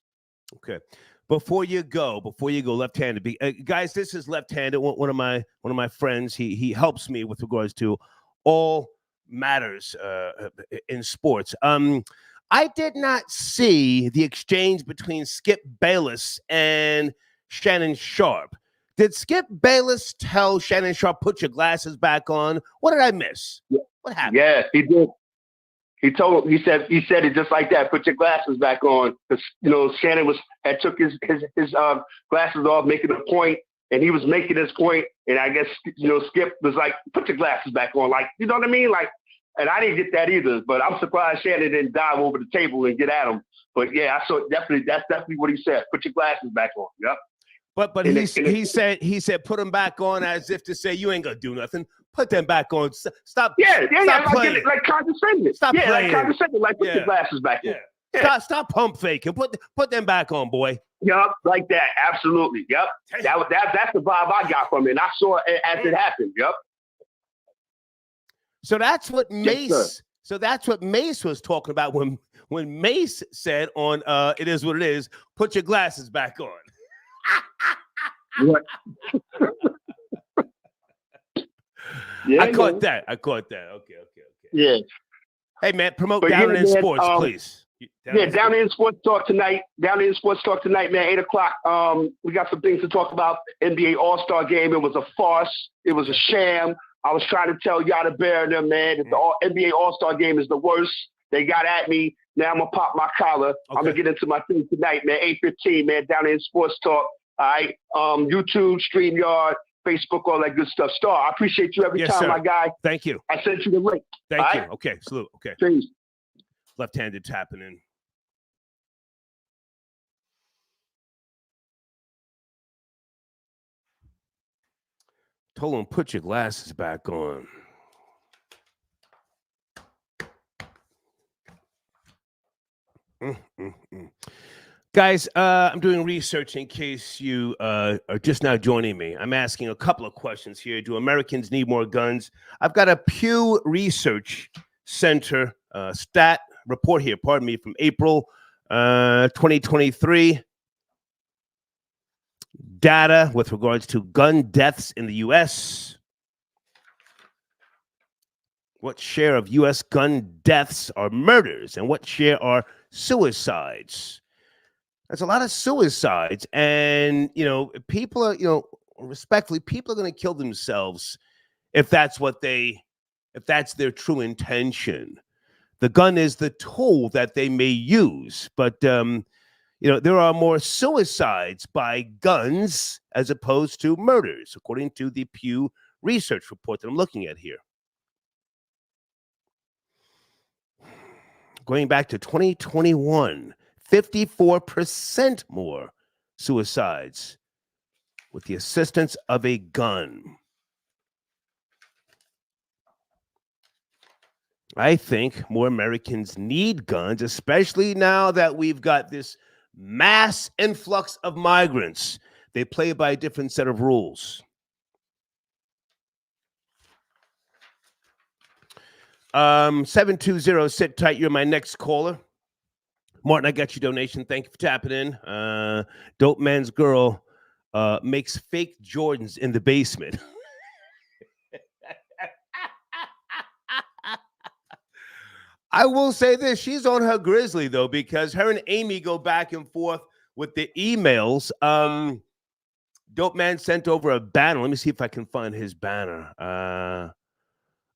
Okay. Before you go, left-handed, guys, this is left-handed. One of my friends, he helps me with regards to all matters in sports. I did not see the exchange between Skip Bayless and Shannon Sharp. Did Skip Bayless tell Shannon Sharp, put your glasses back on? What did I miss? What happened? Yeah, he did. He said it just like that. Put your glasses back on, because you know Shannon had took his glasses off, making a point, and he was making his point, and I guess you know Skip was like, put your glasses back on, like you know what I mean, like. And I didn't get that either, but I'm surprised Shannon didn't dive over the table and get at him. But yeah, I saw definitely. That's definitely what he said. Put your glasses back on. Yep. But he said put them back on as if to say you ain't gonna do nothing. Put them back on. Stop. Yeah, stop playing. Like condescending. Stop playing. Like condescending. Like put your glasses back on. Stop pump faking. Put them back on, boy. Yup, like that. Absolutely. Yup. That's the vibe I got from it. And I saw it as it happened. Yup. So that's what Mace. Yes, so that's what Mace was talking about when Mace said on "It Is What It Is." Put your glasses back on. What? Yeah, I caught that. Okay. Yeah. Hey man, promote But Down yeah, in man, Sports, please. Down in Sports Talk tonight. Down in Sports Talk tonight, man. 8:00. We got some things to talk about. NBA All-Star Game. It was a farce. It was a sham. I was trying to tell Yada Bear and them, man, that the NBA All-Star Game is the worst. They got at me. Now I'm gonna pop my collar. Okay. I'm gonna get into my thing tonight, man. 8:15, man. Down in Sports Talk. All right. YouTube, StreamYard, Facebook, all that good stuff. Star, I appreciate you every time, sir. my guy. Thank you. I sent you the link. Thank you. Okay, salute. Okay. Peace. Left-handed tapping in. Told him put your glasses back on. Guys, I'm doing research in case you are just now joining me. I'm asking a couple of questions here. Do Americans need more guns? I've got a Pew Research Center stat report here, pardon me, from April 2023. Data with regards to gun deaths in the U.S. What share of U.S. gun deaths are murders and what share are suicides? There's a lot of suicides, and people are, respectfully, people are going to kill themselves if that's their true intention. The gun is the tool that they may use, but there are more suicides by guns as opposed to murders, according to the Pew Research report that I'm looking at here. Going back to 2021. 54% more suicides with the assistance of a gun. I think more Americans need guns, especially now that we've got this mass influx of migrants. They play by a different set of rules. 720, sit tight. You're my next caller. Martin, I got your donation. Thank you for tapping in. Dope Man's Girl makes fake Jordans in the basement. I will say this. She's on her Grizzly, though, because her and Amy go back and forth with the emails. Dope Man sent over a banner. Let me see if I can find his banner.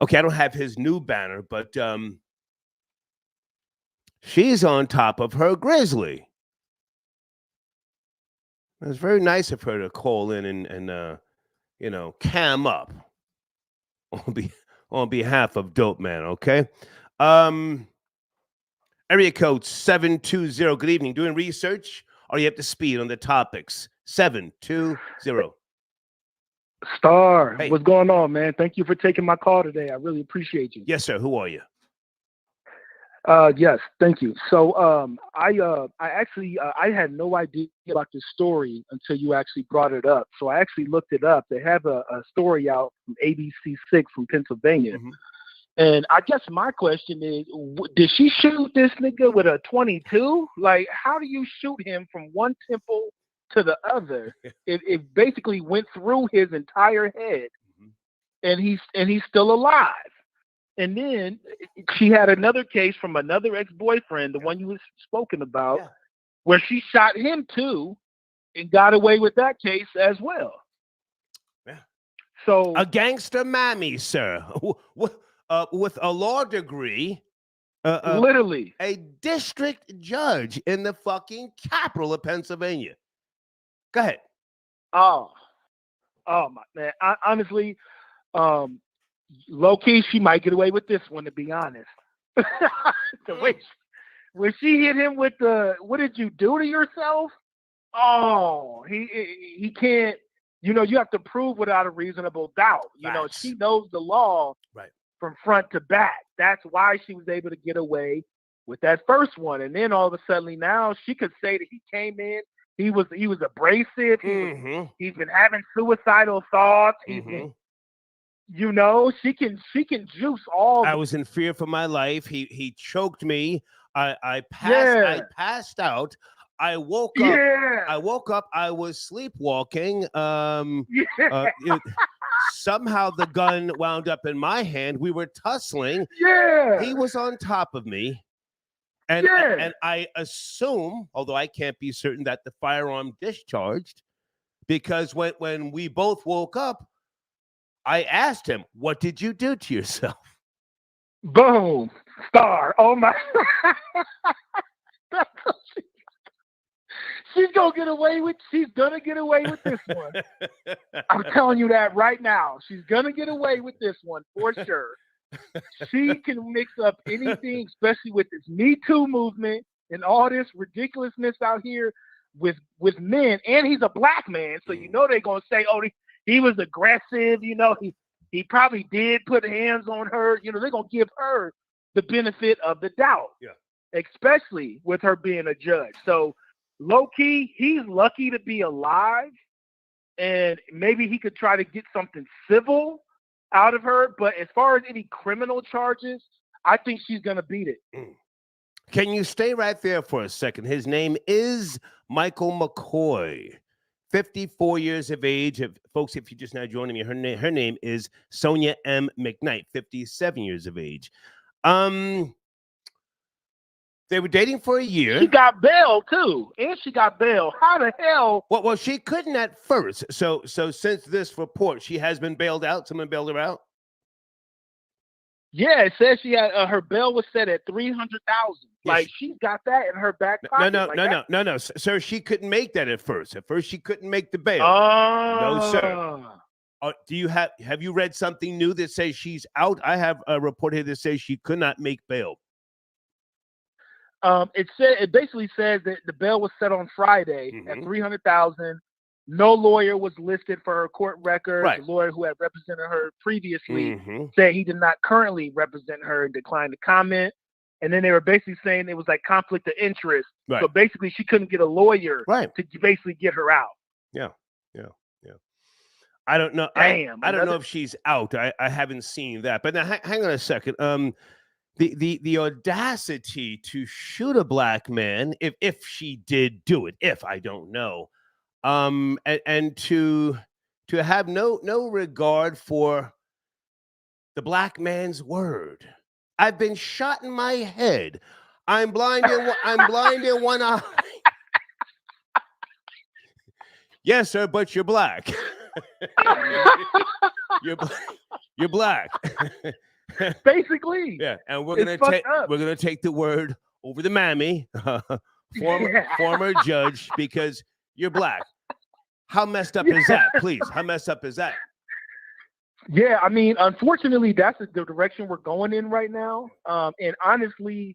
Okay, I don't have his new banner, but she's on top of her Grizzly. It was very nice of her to call in and cam up on behalf of Dope Man, okay? Area code 720. Good evening. Doing research? Are you up to speed on the topics? 720. Star, Hey. What's going on, man? Thank you for taking my call today. I really appreciate you. Yes, sir. Who are you? Yes, thank you. So, I actually had no idea about this story until you actually brought it up. So I actually looked it up. They have a story out from ABC6 from Pennsylvania. Mhm. And I guess my question is, did she shoot this nigga with a 22? Like, how do you shoot him from one temple to the other? It basically went through his entire head, and he's still alive. And then she had another case from another ex-boyfriend, the one you was spoken about, where she shot him too, and got away with that case as well. Yeah. So a gangster mammy, sir, with a law degree, literally a district judge in the fucking capital of Pennsylvania. Go ahead. Oh my man! Honestly, low key, she might get away with this one. To be honest, the way when she hit him with the "What did you do to yourself?" Oh, he can't. You know, you have to prove without a reasonable doubt. You know, Facts. she knows the law Right. from front to back. That's why she was able to get away with that first one. And then all of a sudden now she could say that he came in, he was abrasive, he's been having suicidal thoughts, he's been, you know, she can juice all I was in fear for my life. He choked me. I passed out. I woke up. I was sleepwalking. Somehow the gun wound up in my hand. We were tussling. He was on top of me. And I assume, although I can't be certain, that the firearm discharged, because when we both woke up, I asked him, "What did you do to yourself?" Boom. Star. Oh my. She's gonna get away with this one. I'm telling you that right now. She's gonna get away with this one for sure. She can mix up anything, especially with this Me Too movement and all this ridiculousness out here with men. And he's a black man, so you know they're gonna say, "Oh, he was aggressive." You know, he probably did put hands on her. You know, they're gonna give her the benefit of the doubt. Yeah. Especially with her being a judge. So low key, he's lucky to be alive, and maybe he could try to get something civil out of her. But as far as any criminal charges, I think she's gonna beat it. Can you stay right there for a second? His name is Michael McCoy, 54 years of age. Folks, if you're just now joining me, her name is Sonya M. McKnight, 57 years of age. They were dating for a year. She got bail too, and she got bail. How the hell? Well, she couldn't at first. So since this report, she has been bailed out. Someone bailed her out. Yeah, it says she had her bail was set at $300,000. Like she's got that in her back pocket. No, sir. She couldn't make that at first. At first, she couldn't make the bail. No, sir. Have you read something new that says she's out? I have a report here that says she could not make bail. It basically says that the bail was set on Friday at $300,000. No lawyer was listed for her court record. Right. The lawyer who had represented her previously said he did not currently represent her and declined to comment. And then they were basically saying it was like conflict of interest. Right. So basically she couldn't get a lawyer to basically get her out. Yeah. I don't know. Damn. I don't know if she's out. I haven't seen that. But now hang on a second. The audacity to shoot a black man, if she did do it, if I don't know, and to have no regard for the black man's word. I've been shot in my head. I'm blind in one eye. Yes, sir, but you're black. You're black. Basically. Yeah, and we're gonna take the word over the mammy, former judge, because you're black. How messed up is that? Please, how messed up is that? Yeah, I mean, unfortunately, that's the direction we're going in right now. And honestly,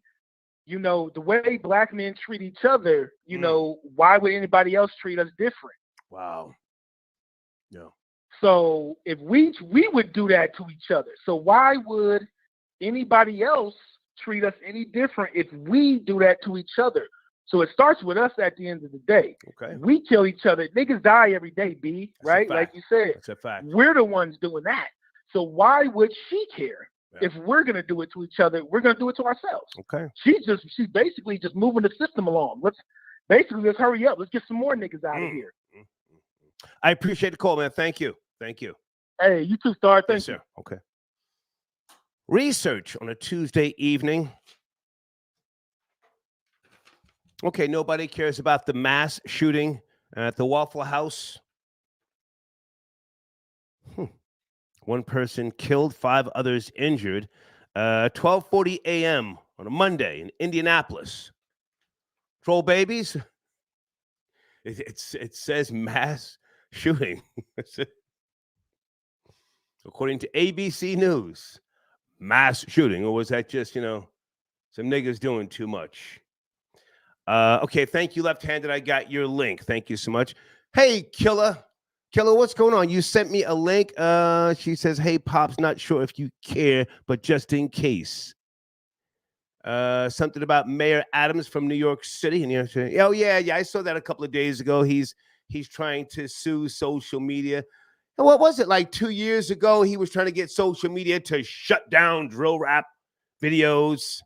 you know, the way black men treat each other, you know, why would anybody else treat us different? Wow. Yeah. So if we would do that to each other, so why would anybody else treat us any different if we do that to each other? So it starts with us at the end of the day. Okay. We kill each other. Niggas die every day, B, right? Like you said. That's a fact. We're the ones doing that. So why would she care? Yeah. If we're going to do it to each other, we're going to do it to ourselves. Okay. She's basically just moving the system along. Let's hurry up. Let's get some more niggas out of here. I appreciate the call, man. Thank you. Hey, you too, Star. Thank you. Sir. Okay. Research on a Tuesday evening. Okay, nobody cares about the mass shooting at the Waffle House. One person killed, 5 others injured. 12:40 a.m. on a Monday in Indianapolis. Troll babies. It says mass shooting. According to ABC News, mass shooting, or was that just, some niggas doing too much? Okay, thank you, left-handed. I got your link. Thank you so much. Hey, Killer. Killer, what's going on? You sent me a link. She says, hey, Pops, not sure if you care, but just in case. Something about Mayor Adams from New York City. And oh, yeah, I saw that a couple of days ago. He's trying to sue social media. And what was it, like 2 years ago? He was trying to get social media to shut down drill rap videos.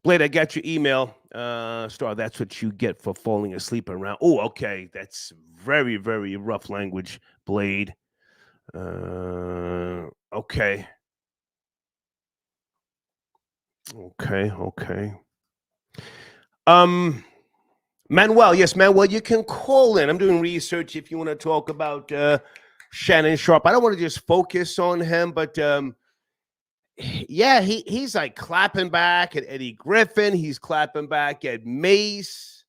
Blade, I got your email. Star, that's what you get for falling asleep around. Oh, okay. That's very, very rough language, Blade. Okay. Okay. Manuel, yes, Manuel, you can call in. I'm doing research if you want to talk about Shannon Sharpe. I don't want to just focus on him, but yeah, he's like clapping back at Eddie Griffin. He's clapping back at Mace.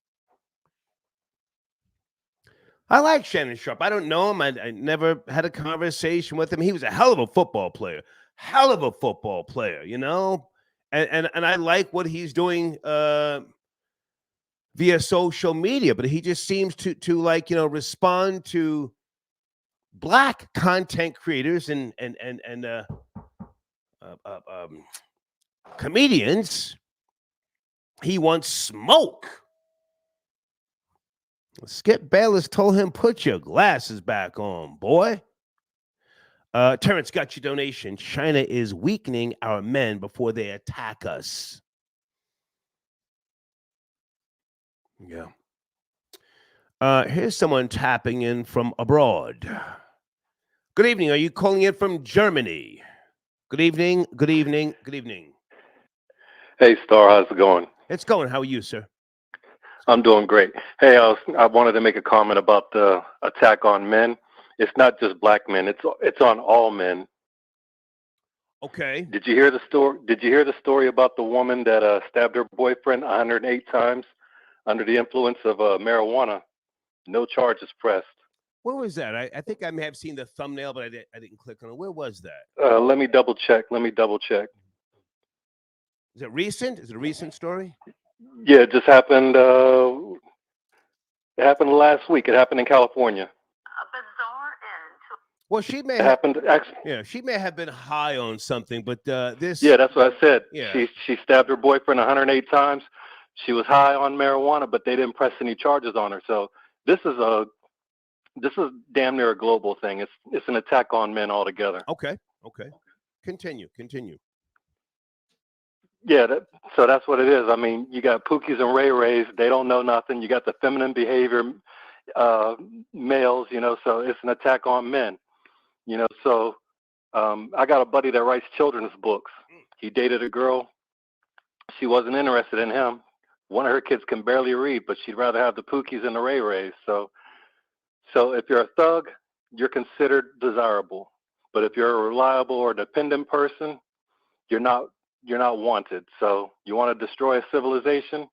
I like Shannon Sharpe. I don't know him. I never had a conversation with him. He was a hell of a football player. You know? And I like what he's doing via social media, but he just seems to like, you know, respond to black content creators and comedians. He wants smoke. Skip Bayless told him, put your glasses back on, boy. Terrence got your donation. China is weakening our men before they attack us. Yeah. Here's someone tapping in from abroad. Good evening. Are you calling in from Germany? Good evening. Hey, Star, how's it going? It's going. How are you, sir? I'm doing great. Hey, I wanted to make a comment about the attack on men. It's not just black men. It's on all men. Okay. Did you hear the story? Did you hear the story about the woman that stabbed her boyfriend 108 times under the influence of marijuana? No charges pressed. Where was that? I think I may have seen the thumbnail, but I didn't click on it. Where was that? Let me double check. Is it recent? Is it a recent story? Yeah, it just happened. It happened last week. It happened in California. Well, she may she may have been high on something, but this. Yeah, that's what I said. Yeah. She stabbed her boyfriend 108 times. She was high on marijuana, but they didn't press any charges on her. So this is damn near a global thing. It's an attack on men altogether. Okay. Continue. Yeah, so that's what it is. I mean, you got Pookies and Ray Rays. They don't know nothing. You got the feminine behavior males, you know, so it's an attack on men. You know, so I got a buddy that writes children's books. He dated a girl. She wasn't interested in him. One of her kids can barely read, but she'd rather have the Pookies and the Ray Rays. So if you're a thug, you're considered desirable. But if you're a reliable or dependent person, you're not wanted. So you want to destroy a civilization?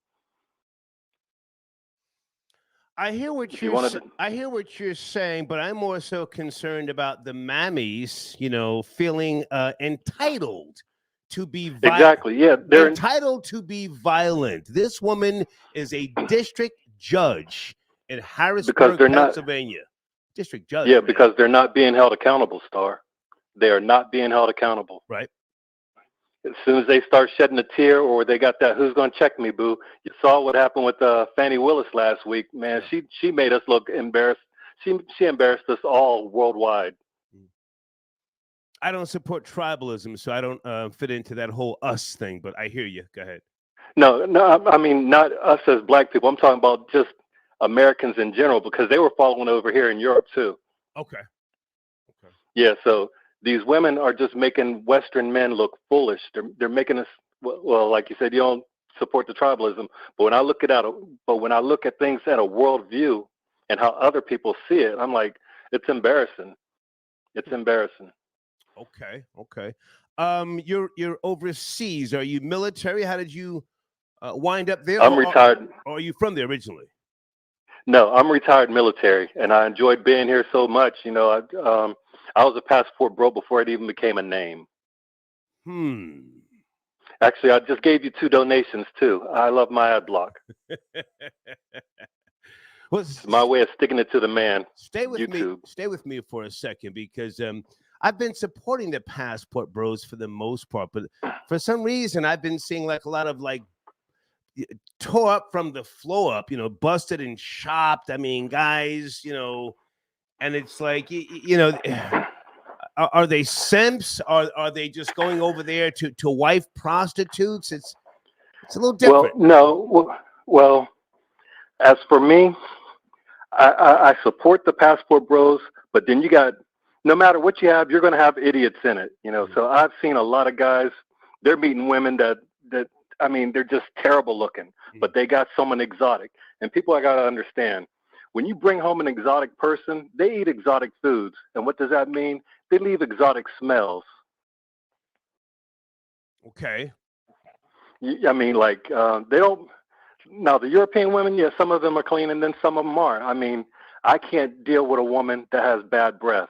I hear what you're saying, but I'm more so concerned about the mammies, you know, feeling entitled to be violent. Exactly. Yeah, they're entitled to be violent. This woman is a district judge in Harrisburg, Pennsylvania. District judge. Yeah, because they're not being held accountable, Star. They are not being held accountable. Right. As soon as they start shedding a tear, or they got that "who's gonna check me, boo." You saw what happened with Fannie Willis last week, man. She made us look embarrassed. She embarrassed us all worldwide. I don't support tribalism, so I don't fit into that whole us thing. But I hear you. Go ahead. No, I mean not us as black people. I'm talking about just Americans in general, because they were following over here in Europe too. Okay. Yeah, so these women are just making Western men look foolish. They're making us, well, like you said, you don't support the tribalism, but when I look at things at a world view and how other people see it, I'm like, it's embarrassing. It's embarrassing. Okay. You're overseas. Are you military? How did you wind up there? I'm retired. Or are you from there originally? No, I'm retired military, and I enjoyed being here so much. You know, I was a passport bro before it even became a name. Actually, I just gave you 2 donations too. I love my ad block. Well, It's my way of sticking it to the man. Stay with YouTube. me. Stay with me for a second, because I've been supporting the Passport Bros for the most part, but for some reason I've been seeing like a lot of like tore up from the floor up, busted and chopped. I mean, guys, and it's like, are they simps? Are they just going over there to wife prostitutes? It's a little different. Well, no. Well, as for me, I support the Passport Bros, but then you got, no matter what you have, you're going to have idiots in it. So I've seen a lot of guys, they're meeting women that I mean, they're just terrible looking, but they got someone exotic. And people, I got to understand, when you bring home an exotic person, they eat exotic foods. And what does that mean? They leave exotic smells. Okay. I mean, like, they don't, now the European women, yeah, some of them are clean and then some of them aren't. I mean, I can't deal with a woman that has bad breath.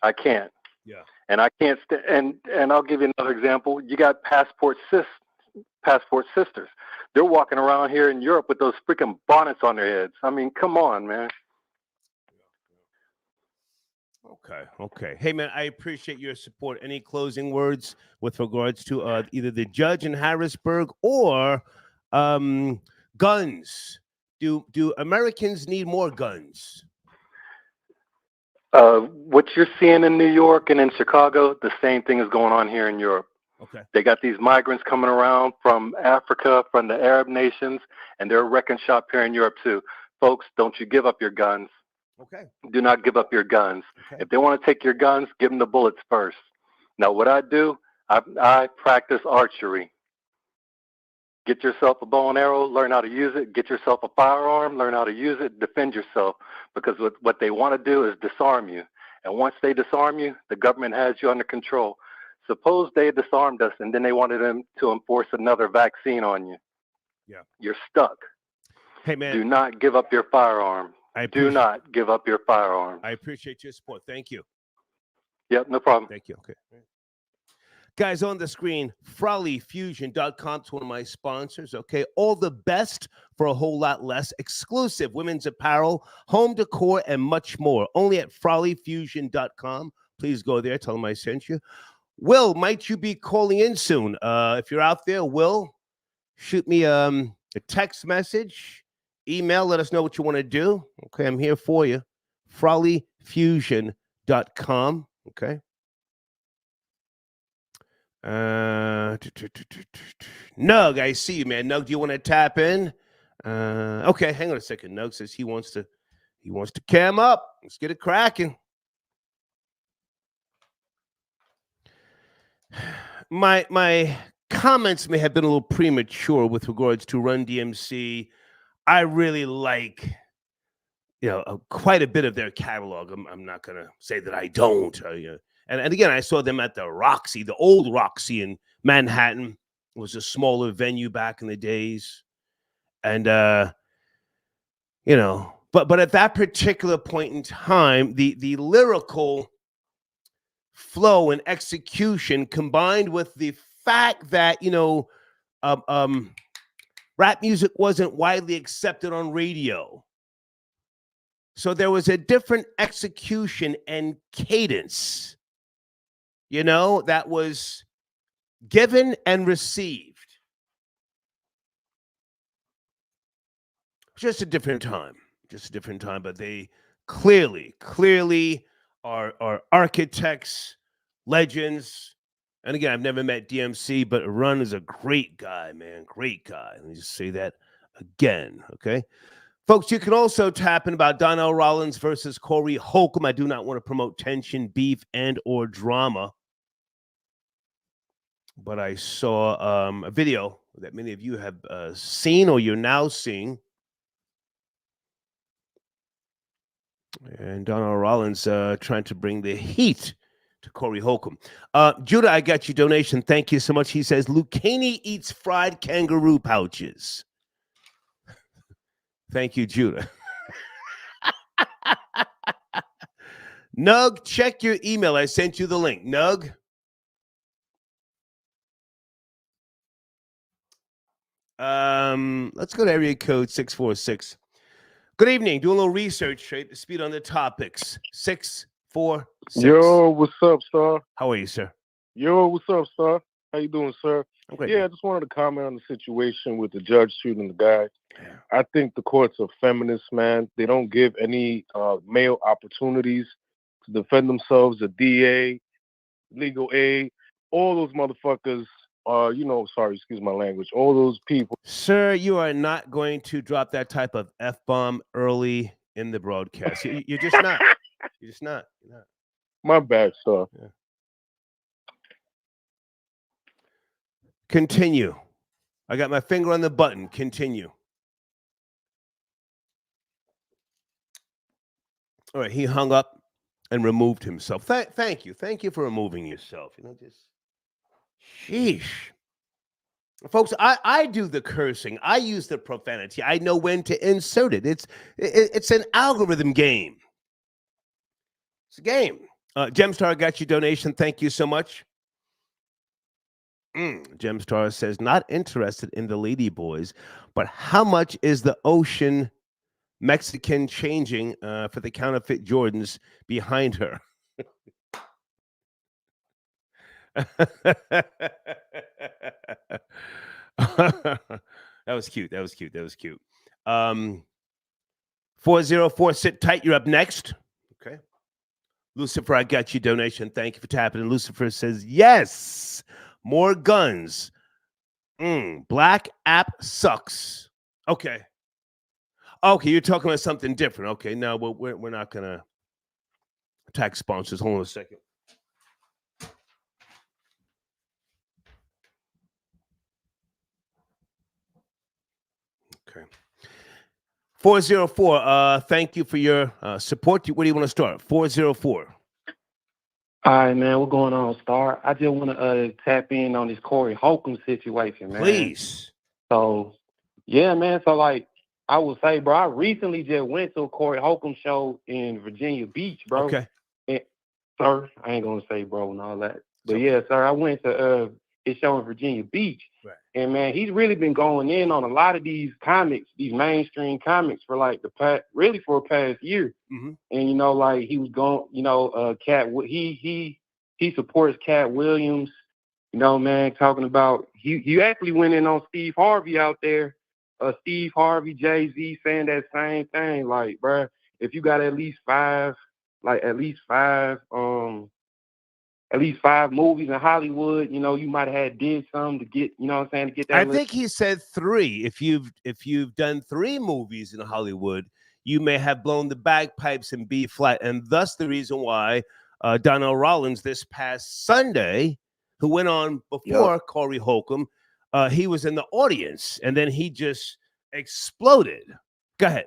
I can't. Yeah. And I can't, and I'll give you another example. You got passport sisters. They're walking around here in Europe with those freaking bonnets on their heads. I mean, come on, man. Okay. Hey, man, I appreciate your support. Any closing words with regards to either the judge in Harrisburg or guns? Do Americans need more guns? What you're seeing in New York and in Chicago, the same thing is going on here in Europe. Okay. They got these migrants coming around from Africa, from the Arab nations, and they're wrecking shop here in Europe too. Folks, don't you give up your guns. Okay. Do not give up your guns. Okay. If they want to take your guns, give them the bullets first. Now, what I do, I practice archery. Get yourself a bow and arrow, learn how to use it. Get yourself a firearm, learn how to use it, defend yourself. Because what they want to do is disarm you. And once they disarm you, the government has you under control. Suppose they disarmed us and then they wanted them to enforce another vaccine on you. Yeah. You're stuck. Hey, man. Do not give up your firearm. Do not give up your firearm. I appreciate your support. Thank you. Yep, no problem. Thank you. Okay. Guys, on the screen, FrawleyFusion.com is one of my sponsors. Okay. All the best for a whole lot less. Exclusive women's apparel, home decor, and much more. Only at FrawleyFusion.com. Please go there. Tell them I sent you. Will, might you be calling in soon? If you're out there, Will, shoot me a text message, email, let us know what you want to do. Okay, I'm here for you. FrawleyFusion.com. Okay. Nug, I see you, man. Nug, do you want to tap in? Okay, hang on a second. Nug says he wants to cam up. Let's get it cracking. My comments may have been a little premature with regards to Run DMC. I really like, quite a bit of their catalog. I'm not gonna say that I don't. And again, I saw them at the Roxy, the old Roxy in Manhattan. It was a smaller venue back in the days, and but at that particular point in time, the lyrical flow and execution combined with the fact that rap music wasn't widely accepted on radio, so there was a different execution and cadence that was given and received. Just a different time, but they clearly are architects, legends. And again, I've never met DMC, but Run is a great guy, man. Great guy. Let me just say that again, okay? Folks, you can also tap in about Donnell Rollins versus Corey Holcomb. I do not want to promote tension, beef, and or drama. But I saw a video that many of you have seen or you're now seeing. And Donnell Rollins trying to bring the heat to Corey Holcomb. Judah, I got your donation. Thank you so much. He says, Lucchini eats fried kangaroo pouches. Thank you, Judah. Nug, check your email. I sent you the link. Nug. Let's go to area code 646. Good evening. Doing a little research, right? The speed on the topics. 646. Yo, what's up, sir? How are you, sir? Yo, what's up, sir? How you doing, sir? I'm great. Yeah, I just wanted to comment on the situation with the judge shooting the guy. I think the courts are feminists, man. They don't give any male opportunities to defend themselves. The DA, legal aid, all those motherfuckers are, sorry, excuse my language, all those people. Sir, you are not going to drop that type of F-bomb early in the broadcast. You're just not. You're just not. You're not. My bad, sir. Yeah. Continue. I got my finger on the button. Continue. All right, he hung up and removed himself. Thank you. Thank you for removing yourself. Just sheesh. Folks, I do the cursing. I use the profanity. I know when to insert it. It's an algorithm game. It's a game. Gemstar got your donation. Thank you so much. Gemstar says, not interested in the lady boys, but how much is the ocean Mexican changing for the counterfeit Jordans behind her? That was cute. 404, sit tight. You're up next. Okay. Lucifer, I got your donation. Thank you for tapping. And Lucifer says, yes, more guns. Black app sucks. Okay, you're talking about something different. Okay, no, we're not going to attack sponsors. Hold on a second. Okay. 404, thank you for your support. Where do you want to start? 404. All right, man. What's going on, Star? I just want to tap in on this Corey Holcomb situation, man. Please. So, yeah, man. So, like, I would say, bro, I recently just went to a Corey Holcomb show in Virginia Beach, bro. Okay. And, sir, I ain't going to say bro and all that. But, yeah, sir, I went to his show in Virginia Beach. Right. And, man, he's really been going in on a lot of these comics, these mainstream comics for, like, for a past year. Mm-hmm. And, like, he was going, Cat, he supports Cat Williams, man, talking about, he actually went in on Steve Harvey out there, Steve Harvey, Jay-Z saying that same thing. Like, bruh, if you got at least five movies in Hollywood, you might have did something to get, to get that. I think he said 3. If you've done 3 movies in Hollywood, you may have blown the bagpipes in B flat, and thus the reason why Donnell Rollins this past Sunday, who went on before Corey Holcomb, he was in the audience, and then he just exploded. Go ahead.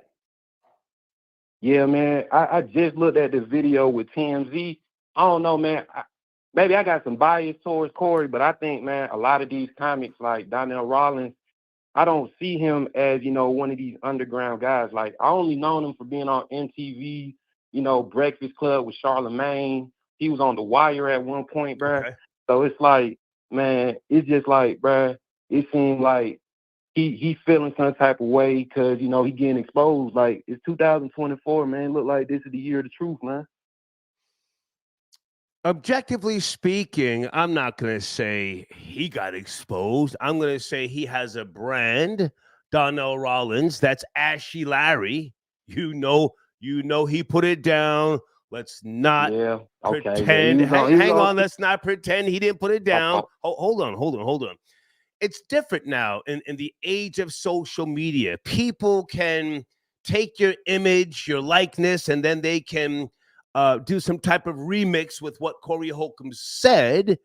Yeah, man. I just looked at this video with TMZ. I don't know, man. Maybe I got some bias towards Corey, but I think, man, a lot of these comics like Donnell Rollins, I don't see him as, one of these underground guys. Like, I only known him for being on MTV, Breakfast Club with Charlamagne. He was on The Wire at one point, bruh. Okay. So it's like, man, it's just like, bruh, it seems like he feeling some type of way because, he getting exposed. Like, it's 2024, man. Look like this is the year of the truth, man. Objectively speaking, I'm not going to say he got exposed. I'm going to say he has a brand, Donnell Rollins. That's Ashy Larry. You know he put it down. Let's not pretend. Hang on. Let's not pretend he didn't put it down. Hold on. It's different now in the age of social media. People can take your image, your likeness, and then they can do some type of remix with what Corey Holcomb said,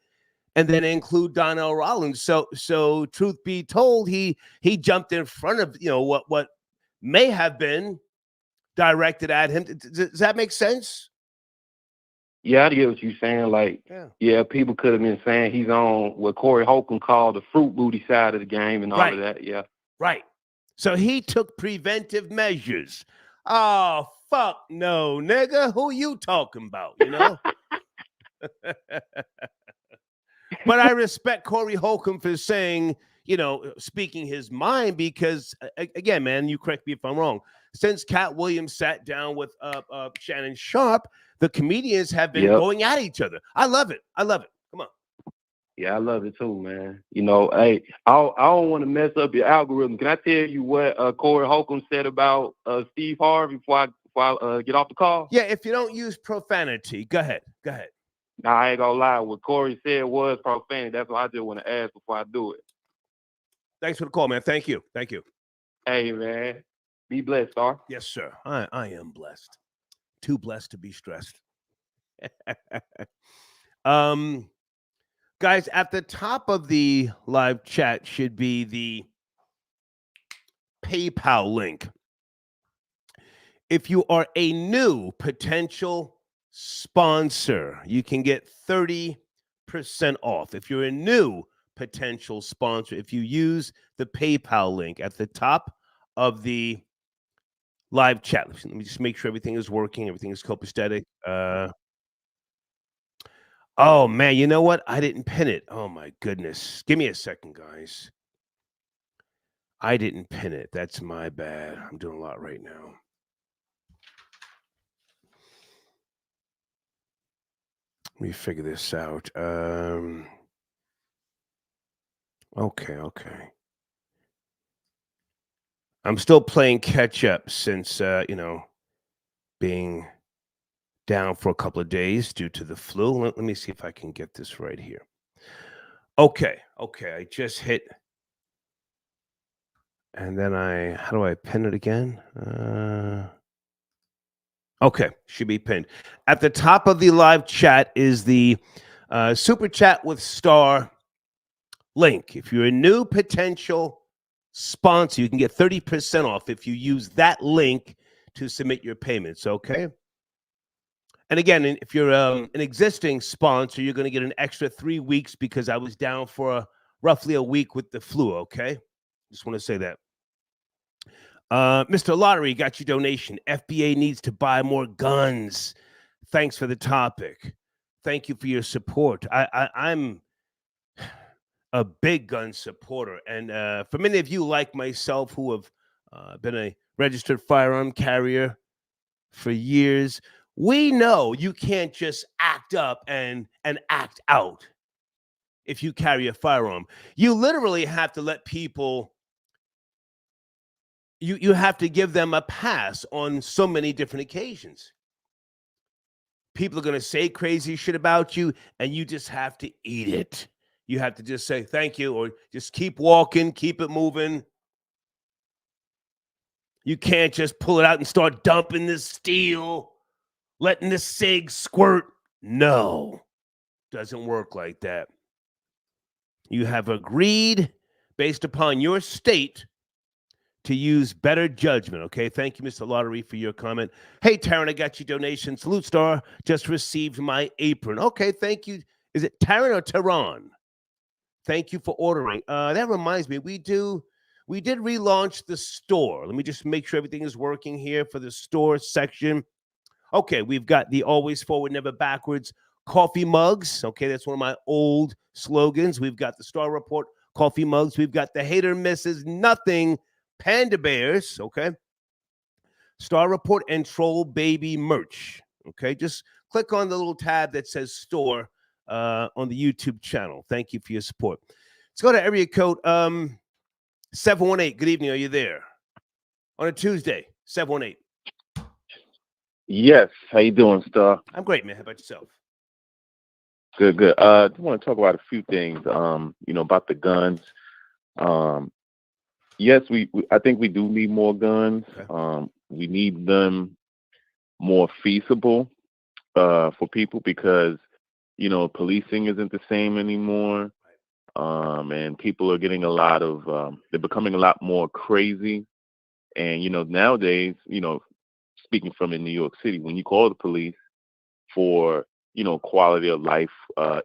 and then include Donnell Rollins. So truth be told, he jumped in front of what may have been directed at him. Does that make sense? Yeah, I get what you're saying. Like, yeah, people could have been saying he's on what Corey Holcomb called the fruit booty side of the game and all of that. Yeah, right. So he took preventive measures. Oh, fuck no, nigga. Who you talking about, But I respect Corey Holcomb for saying, speaking his mind because, again, man, you correct me if I'm wrong. Since Cat Williams sat down with Shannon Sharp, the comedians have been going at each other. I love it. Come on. Yeah, I love it too, man. Hey, I don't want to mess up your algorithm. Can I tell you what Corey Holcomb said about Steve Harvey before I get off the call? Yeah, if you don't use profanity, go ahead. Nah, I ain't gonna lie. What Corey said was profanity. That's what I just want to ask before I do it. Thanks for the call, man. Thank you. Hey, man. Be blessed, Star. Yes, sir. I am blessed. Too blessed to be stressed. Guys, at the top of the live chat should be the PayPal link. If you are a new potential sponsor, you can get 30% off. If you're a new potential sponsor, if you use the PayPal link at the top of the live chat. Let me just make sure everything is working. Everything is copacetic. Oh, man, you know what? I didn't pin it. Oh, my goodness. Give me a second, guys. I didn't pin it. That's my bad. I'm doing a lot right now. Let me figure this out. Okay. I'm still playing catch up since, being down for a couple of days due to the flu. Let me see if I can get this right here. Okay. I just hit. And then how do I pin it again? Okay, should be pinned. At the top of the live chat is the Super Chat with Star link. If you're a new potential sponsor, you can get 30% off if you use that link to submit your payments, okay? And again, if you're an existing sponsor, you're going to get an extra 3 weeks because I was down for roughly a week with the flu, okay? Just want to say that. Mr. Lottery, got your donation. FBA needs to buy more guns. Thanks for the topic. Thank you for your support. I'm a big gun supporter. And for many of you like myself who have been a registered firearm carrier for years, we know you can't just act up and act out if you carry a firearm. You literally have to let people, you have to give them a pass on so many different occasions. People are going to say crazy shit about you, and you just have to eat it. You have to just say thank you or just keep walking, keep it moving. You can't just pull it out and start dumping the steel, letting the cig squirt. No, doesn't work like that. You have agreed based upon your state to use better judgment, okay? Thank you, Mr. Lottery, for your comment. Hey, Taryn, I got your donation. Salute Star, just received my apron. Okay, thank you. Is it Taryn or Tehran? Thank you for ordering. That reminds me, we did relaunch the store. Let me just make sure everything is working here for the store section. Okay, we've got the always forward, never backwards coffee mugs. Okay, that's one of my old slogans. We've got the Star Report coffee mugs. We've got the hater misses nothing panda bears. Okay, Star Report and Troll Baby merch. Okay, just click on the little tab that says store on the YouTube channel. Thank you for your support. Let's go to area code 718. Good evening. Are you there? On a Tuesday, 718. Yes. How you doing, Star? I'm great, man. How about yourself? Good. I just want to talk about a few things, about the guns. Yes, I think we do need more guns. Okay. We need them more feasible for people because, policing isn't the same anymore. And people are getting they're becoming a lot more crazy. And, nowadays, speaking from in New York City, when you call the police for, quality of life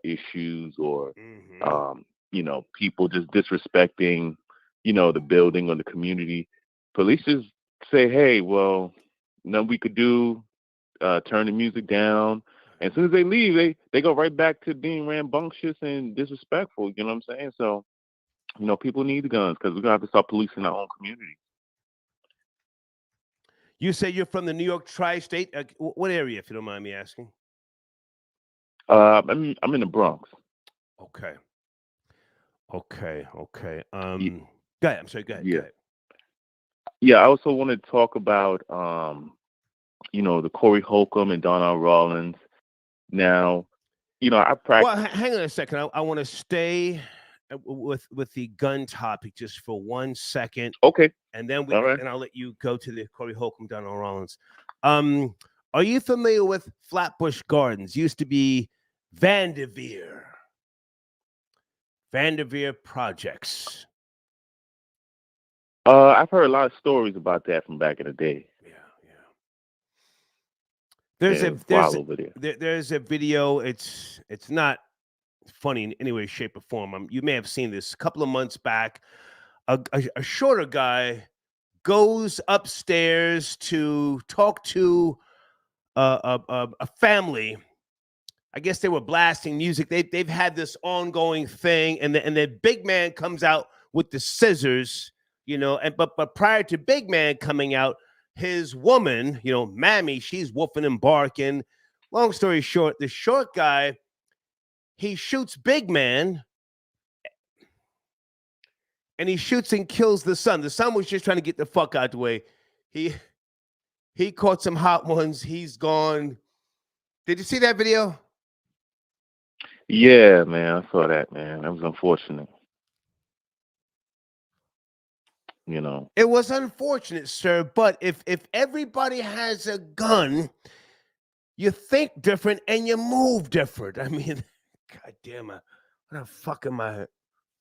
issues or, people just disrespecting, the building or the community, police just say, hey, well, nothing we could do, turn the music down. And as soon as they leave, they go right back to being rambunctious and disrespectful. You know what I'm saying? So people need guns because we're gonna have to start policing our own community. You say you're from the New York tri-state. What area, if you don't mind me asking? I'm in the Bronx. Okay. Go ahead. I'm sorry. Go ahead. Yeah. Go ahead. Yeah, I also want to talk about the Corey Holcomb and Donnell Rawlins. Now, I practice. Well, hang on a second. I want to stay with the gun topic just for 1 second. Okay. And then All right. and I'll let you go to the Corey Holcomb, Donnell Rawlins. Are you familiar with Flatbush Gardens? Used to be Vanderveer Projects. I've heard a lot of stories about that from back in the day. Yeah. There's a video. It's not funny in any way, shape, or form. You may have seen this a couple of months back. A shorter guy goes upstairs to talk to a family. I guess they were blasting music. They've had this ongoing thing, and the big man comes out with the scissors, but prior to big man coming out, his woman, Mammy, she's woofing and barking. Long story short, the short guy, he shoots big man, and he shoots and kills the son. The son was just trying to get the fuck out the way. He caught some hot ones. He's gone. Did you see that video? Yeah, man, I saw that, man. That was unfortunate. It was unfortunate, sir, but if everybody has a gun, you think different and you move different. I mean, God damn it. What the fuck am I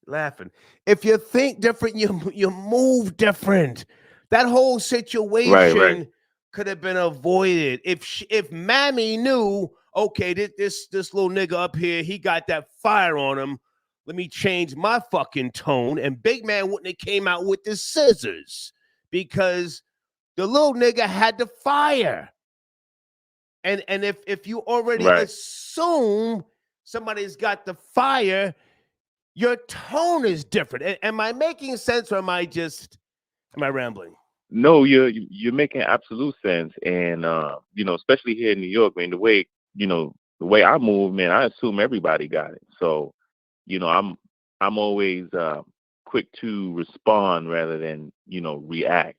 laughing? If you think different, you move different. That whole situation could have been avoided. If Mammy knew, okay, this little nigga up here, he got that fire on him. Let me change my fucking tone. And big man wouldn't have came out with the scissors because the little nigga had the fire. And if you already assume somebody's got the fire, your tone is different. Am I making sense, or am I rambling? No, you're making absolute sense. And especially here in New York, man, the way I move, man, I assume everybody got it. So I'm always quick to respond rather than react.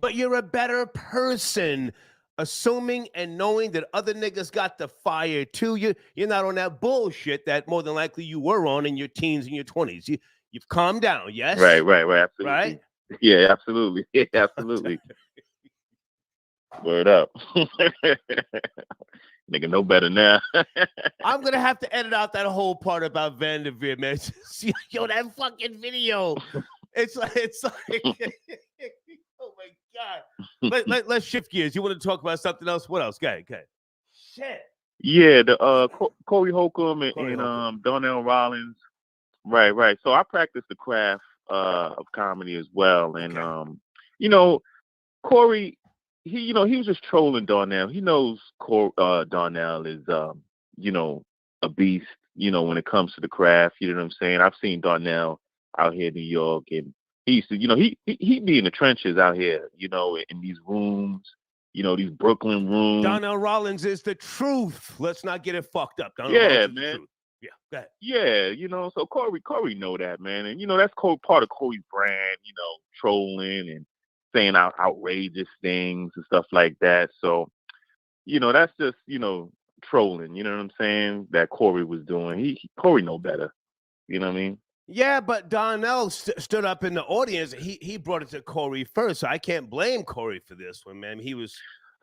But you're a better person, assuming and knowing that other niggas got the fire too. You're not on that bullshit that more than likely you were on in your teens and your 20s. You've calmed down, yes? Right, absolutely. Right? Yeah, absolutely. Yeah, absolutely. Word up. Nigga know better now. I'm gonna have to edit out that whole part about Vanderveer, man. Yo, that fucking video. It's like oh my God. Let's shift gears. You want to talk about something else? What else? Go ahead. Shit. Yeah, the Corey Holcomb and Donnell Rawlins. Right. So I practice the craft of comedy as well. And Corey, he was just trolling Donnell. He knows Donnell is a beast, when it comes to the craft, you know what I'm saying? I've seen Donnell out here in New York, and he used to, he be in the trenches out here, in these rooms, these Brooklyn rooms. Donnell Rawlins is the truth. Let's not get it fucked up. Yeah, man. Yeah, go ahead. Yeah, so Corey know that, man. And, that's part of Corey's brand, trolling and saying outrageous things and stuff like that. So, that's just, trolling, you know what I'm saying, that Corey was doing. Corey know better. You know what I mean? Yeah, but Donnell stood up in the audience. He brought it to Corey first, so I can't blame Corey for this one, man. He was,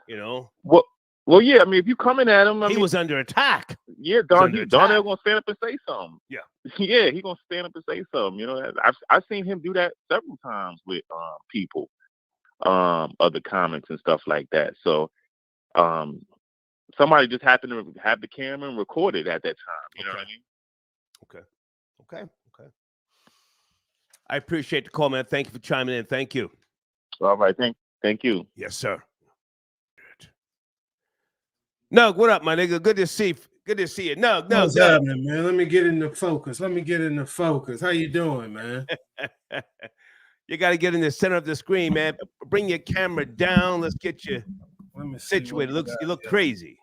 Well, yeah, I mean, if you coming at him, he was under attack. Yeah, Donnell gonna stand up and say something. Yeah. Yeah, he gonna stand up and say something. I've seen him do that several times with people, other comics and stuff like that. So, somebody just happened to have the camera and record it at that time. You know what I mean? Okay. I appreciate the call, man. Thank you for chiming in. Thank you. All right. Thank you. Yes, sir. No, what up, my nigga? Good to see. Good to see you. No. What's happening, man? Let me get into focus. How you doing, man? You got to get in the center of the screen, man. Bring your camera down. Let's get you situated. You look crazy.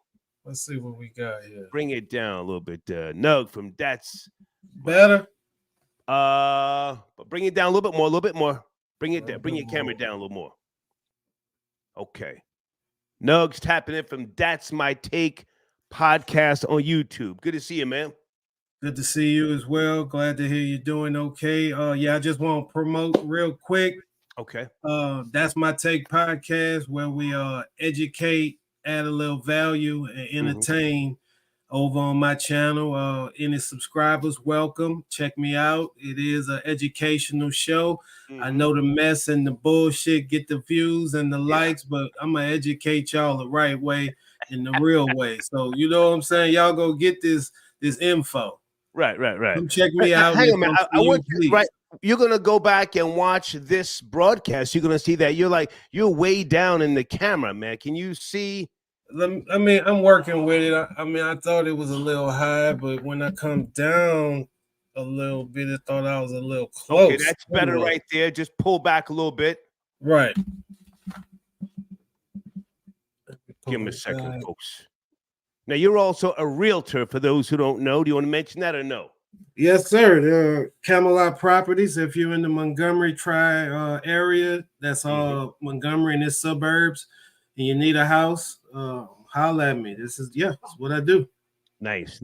Let's see what we got here. Bring it down a little bit. Nug from That's better. But bring it down a little bit more. Bring it down. Bring your camera down a little more. Okay. Nug's tapping in from That's My Take podcast on YouTube. Good to see you, man. Good to see you as well. Glad to hear you're doing okay. Yeah, I just want to promote real quick. Okay. That's My Take podcast, where we educate, add a little value, and entertain over on my channel. Any subscribers, welcome. Check me out. It is an educational show. I know the mess and the bullshit get the views and the likes, but I'm going to educate y'all the right way, in the real way. So, you know what I'm saying? Y'all go get this info. Right. Come check me out. Hang on, man. I want you, right. You're going to go back and watch this broadcast. You're going to see that you're way down in the camera, man. Can you see? I mean, I'm working with it. I thought it was a little high, but when I come down a little bit, I thought I was a little close. Okay, that's better right there. Just pull back a little bit. Right. Give him a second, folks. Now, you're also a realtor, for those who don't know. Do you want to mention that or no? Yes, sir. Camelot Properties. If you're in the Montgomery area, that's Montgomery and its suburbs, and you need a house, holla at me. That's what I do. Nice.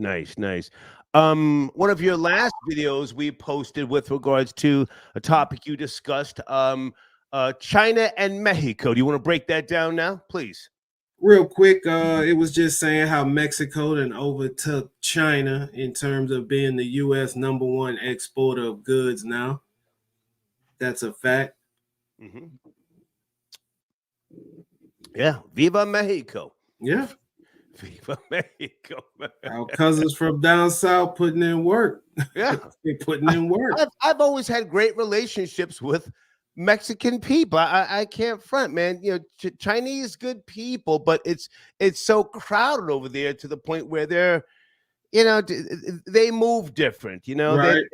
One of your last videos we posted with regards to a topic you discussed, China and Mexico. Do you want to break that down now, please? Real quick, it was just saying how Mexico then overtook China in terms of being the U.S. #1 exporter of goods now. That's a fact. Yeah, Viva Mexico. Yeah. Viva Mexico. Our cousins from down south putting in work. Yeah. They're putting in work. I've always had great relationships with Mexican people. I can't front, man. You know, Chinese good people, but it's so crowded over there to the point where they're, they move different. Right.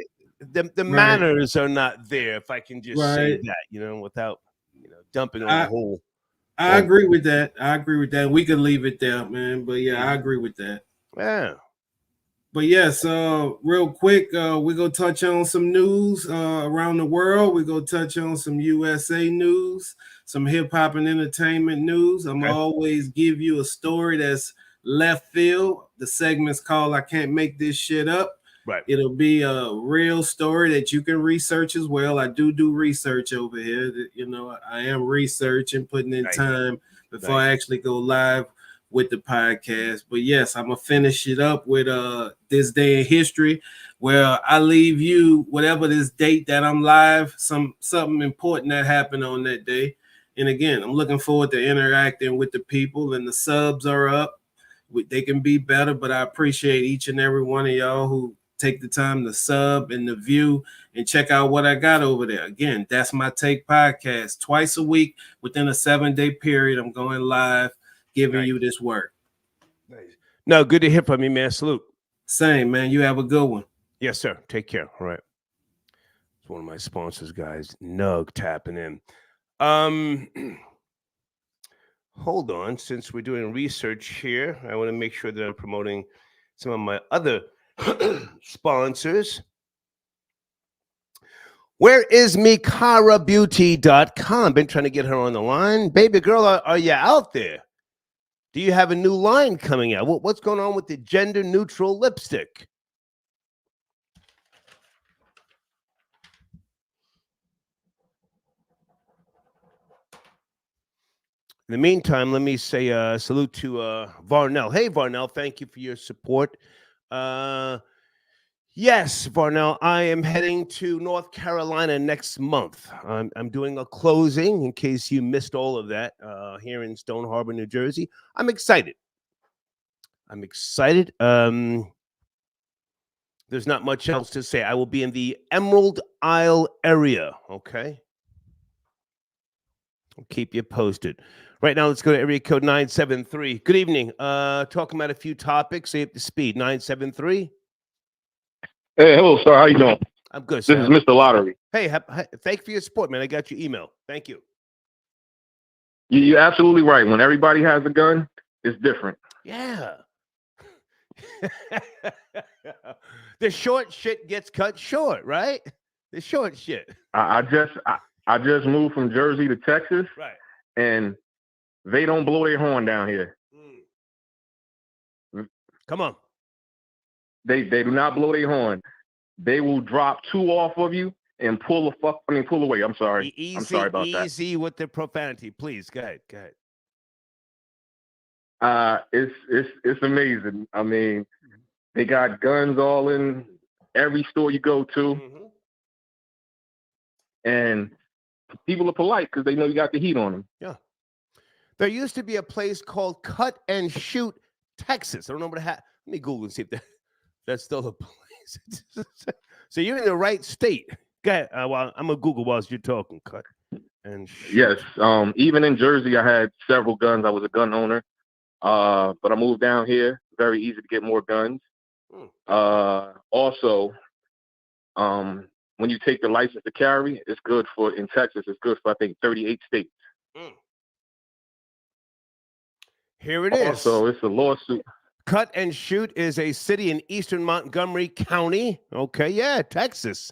The manners are not there. If I can just say that, without dumping on the whole. I agree with that. We can leave it there, man. But yeah, I agree with that. Yeah. But yes, real quick, we're going to touch on some news around the world. We're going to touch on some USA news, some hip-hop and entertainment news. I'm always give you a story that's left field. The segment's called I Can't Make This Shit Up. Right. It'll be a real story that you can research as well. I do research over here. I am researching, putting in time before I actually go live with the podcast. But yes, I'm gonna finish it up with this day in history, where I leave you whatever this date that I'm live, something important that happened on that day. And again, I'm looking forward to interacting with the people, and the subs are up. They can be better, but I appreciate each and every one of y'all who take the time to sub and to view and check out what I got over there. Again, That's My Take podcast. Twice a week within a 7-day period, I'm going live, giving you this work. Nice. No, good to hear from you, man. Salute. Same, man. You have a good one. Yes, sir. Take care. All right. It's one of my sponsors, guys. Nug tapping in. Hold on. Since we're doing research here, I want to make sure that I'm promoting some of my other sponsors. Where is MikaraBeauty.com? Been trying to get her on the line. Baby girl, are you out there? Do you have a new line coming out? What's going on with the gender neutral lipstick? In the meantime, let me say salute to Varnell. Hey, Varnell, thank you for your support. Yes, Varnell, I am heading to North Carolina next month. I'm doing a closing, in case you missed all of that, here in Stone Harbor, New Jersey. I'm excited. There's not much else to say. I will be in the Emerald Isle area, okay? I'll keep you posted. Right now, let's go to area code 973. Good evening. Talking about a few topics. Stay up to speed. 973. Hey, hello, sir. How you doing? I'm good, This sir. is Mr. Lottery. Hey, thank you for your support, man. I got your email. Thank you. You're absolutely right. When everybody has a gun, it's different. Yeah. The short shit gets cut short, right? The short shit. I just moved from Jersey to Texas, Right. and they don't blow their horn down here. Come on. They do not blow their horn. They will drop two off of you and pull away. I'm sorry. I'm sorry about that. Easy with the profanity, please. Go ahead. Go ahead. It's amazing. I mean, they got guns all in every store you go to, and people are polite because they know you got the heat on them. Yeah. There used to be a place called Cut and Shoot, Texas. I don't know what Let me Google and see if that's still a place. So you're in the right state. Go ahead. Well, I'm gonna Google whilst you're talking. Cut and Shoot. Yes. Even in Jersey, I had several guns. I was a gun owner. But I moved down here. Very easy to get more guns. Also, when you take the license to carry, it's good in Texas. It's good for, I think, 38 states. Here it is. Also, it's a lawsuit. Cut and Shoot is a city in eastern Montgomery County. Okay, yeah, Texas.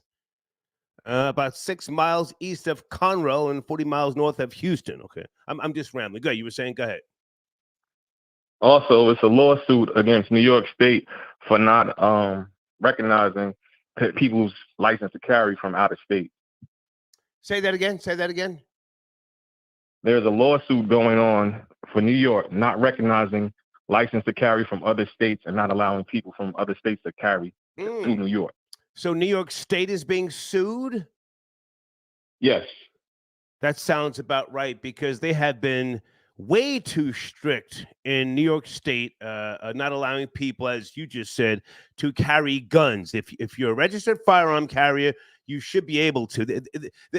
About 6 miles east of Conroe and 40 miles north of Houston. Okay, I'm just rambling. Go ahead. You were saying, go ahead. Also, it's a lawsuit against New York State for not recognizing people's license to carry from out of state. Say that again. Say that again. There's a lawsuit going on for New York not recognizing license to carry from other states and not allowing people from other states to carry to New York. So New York State is being sued? Yes. That sounds about right, because they have been way too strict in New York State, not allowing people, as you just said, to carry guns. If you're a registered firearm carrier, you should be able to.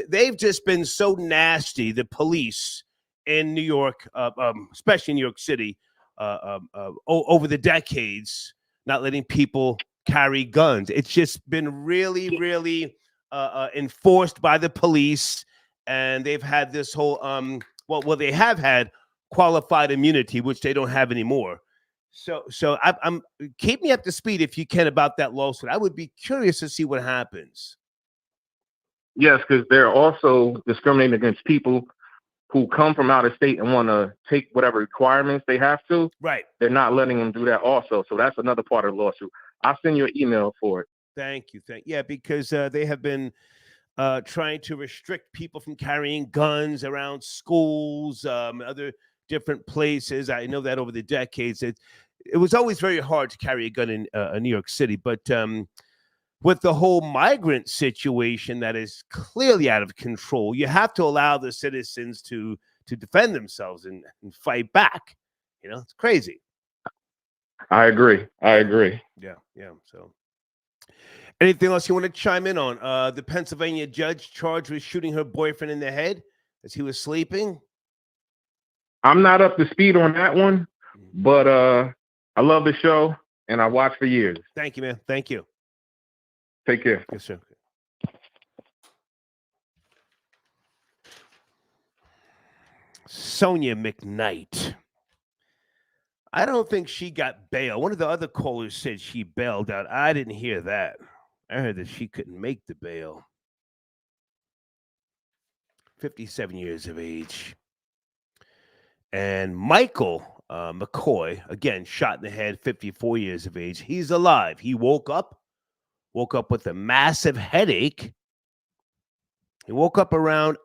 They've just been so nasty, the police in New York, especially in New York City, over the decades, not letting people carry guns. It's just been really, really enforced by the police, and they've had this whole well, they have had qualified immunity, which they don't have anymore. So I'm keep me up to speed if you can about that lawsuit. I would be curious to see what happens. Yes, because they're also discriminating against people who come from out of state and want to take whatever requirements they have to. Right. They're not letting them do that also. So that's another part of the lawsuit. I'll send you an email for it. Thank you. Yeah, because they have been trying to restrict people from carrying guns around schools, other different places. I know that over the decades, it was always very hard to carry a gun in New York City. But with the whole migrant situation that is clearly out of control, you have to allow the citizens to defend themselves and fight back. You know, it's crazy. I agree. Yeah. So anything else you want to chime in on? The Pennsylvania judge charged with shooting her boyfriend in the head as he was sleeping. I'm not up to speed on that one, but I love the show and I watched for years. Thank you, man. Thank you. Take care. Yes, sir. Sonya McKnight. I don't think she got bail. One of the other callers said she bailed out. I didn't hear that. I heard that she couldn't make the bail. 57 years of age. And Michael McCoy, again, shot in the head, 54 years of age. He's alive. He woke up with a massive headache. He woke up around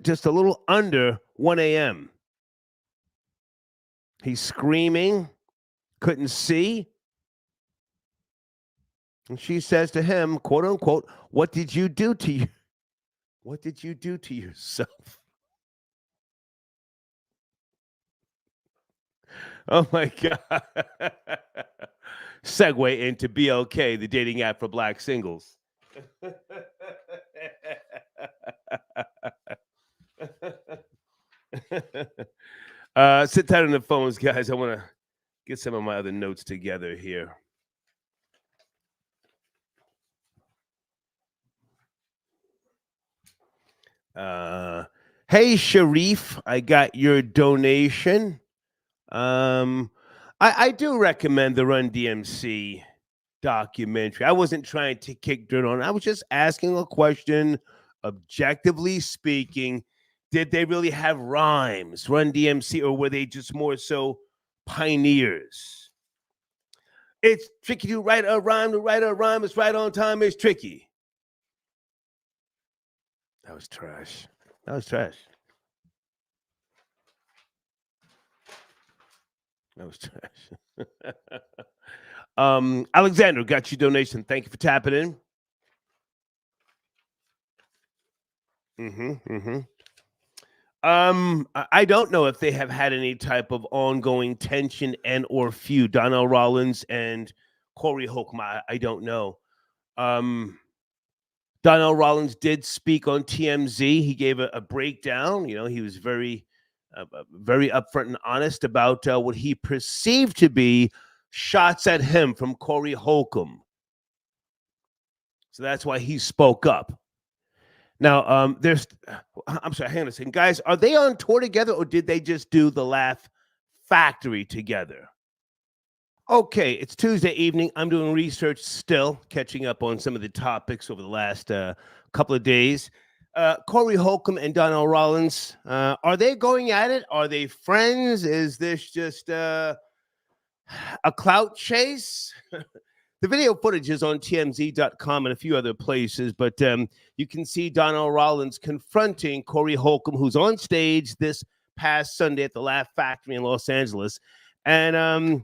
just a little under 1 a.m. He's screaming, couldn't see. And she says to him, quote unquote, "What did you do to you? What did you do to yourself?" Oh my God. Segue into BLK, the dating app for black singles. Sit tight on the phones, guys. I want to get some of my other notes together here. Hey, Sharif, I got your donation. I do recommend the Run DMC documentary. I wasn't trying to kick dirt on it. I was just asking a question. Objectively speaking, did they really have rhymes, Run DMC, or were they just more so pioneers? It's tricky to write a rhyme. To write a rhyme is right on time. It's tricky. That was trash. That was trash. That was trash. Alexander, got your donation. Thank you for tapping in. I don't know if they have had any type of ongoing tension and or feud. Donnell Rollins and Corey Holcomb. I don't know. Donnell Rollins did speak on TMZ. He gave a breakdown. You know, he was very upfront and honest about what he perceived to be shots at him from Corey Holcomb. So that's why he spoke up. Now, I'm sorry, hang on a second. Guys, are they on tour together or did they just do the Laugh Factory together? Okay, it's Tuesday evening. I'm doing research still, catching up on some of the topics over the last couple of days. Corey Holcomb and Donnell Rollins, are they going at it? Are they friends? Is this just a clout chase? The video footage is on TMZ.com and a few other places, but you can see Donnell Rollins confronting Corey Holcomb, who's on stage this past Sunday at the Laugh Factory in Los Angeles. And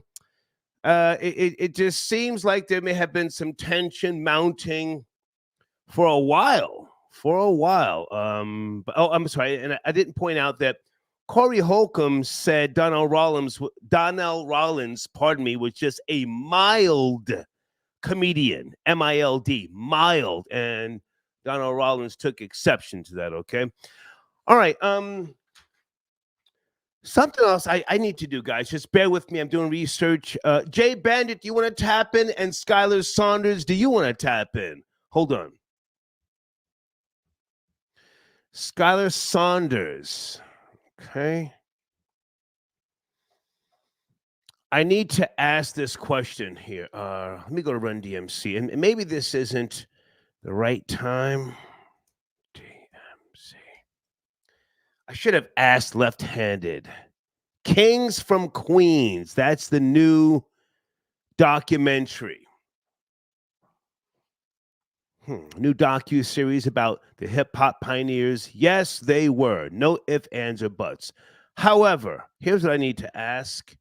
it just seems like there may have been some tension mounting for a while. But, I'm sorry, and I didn't point out that Corey Holcomb said Donnell Rollins, was just a mild comedian, M-I-L-D, mild, and Donnell Rollins took exception to that, okay? All right, something else I need to do, guys, just bear with me, I'm doing research. Jay Bandit, do you want to tap in? And Skylar Saunders, do you want to tap in? Hold on. Skylar Saunders, okay. I need to ask this question here. Let me go to Run DMC, and maybe this isn't the right time. DMC. I should have asked left-handed. Kings from Queens. That's the new documentary. New docu-series about the hip-hop pioneers. Yes, they were. No ifs, ands, or buts. However, here's what I need to ask.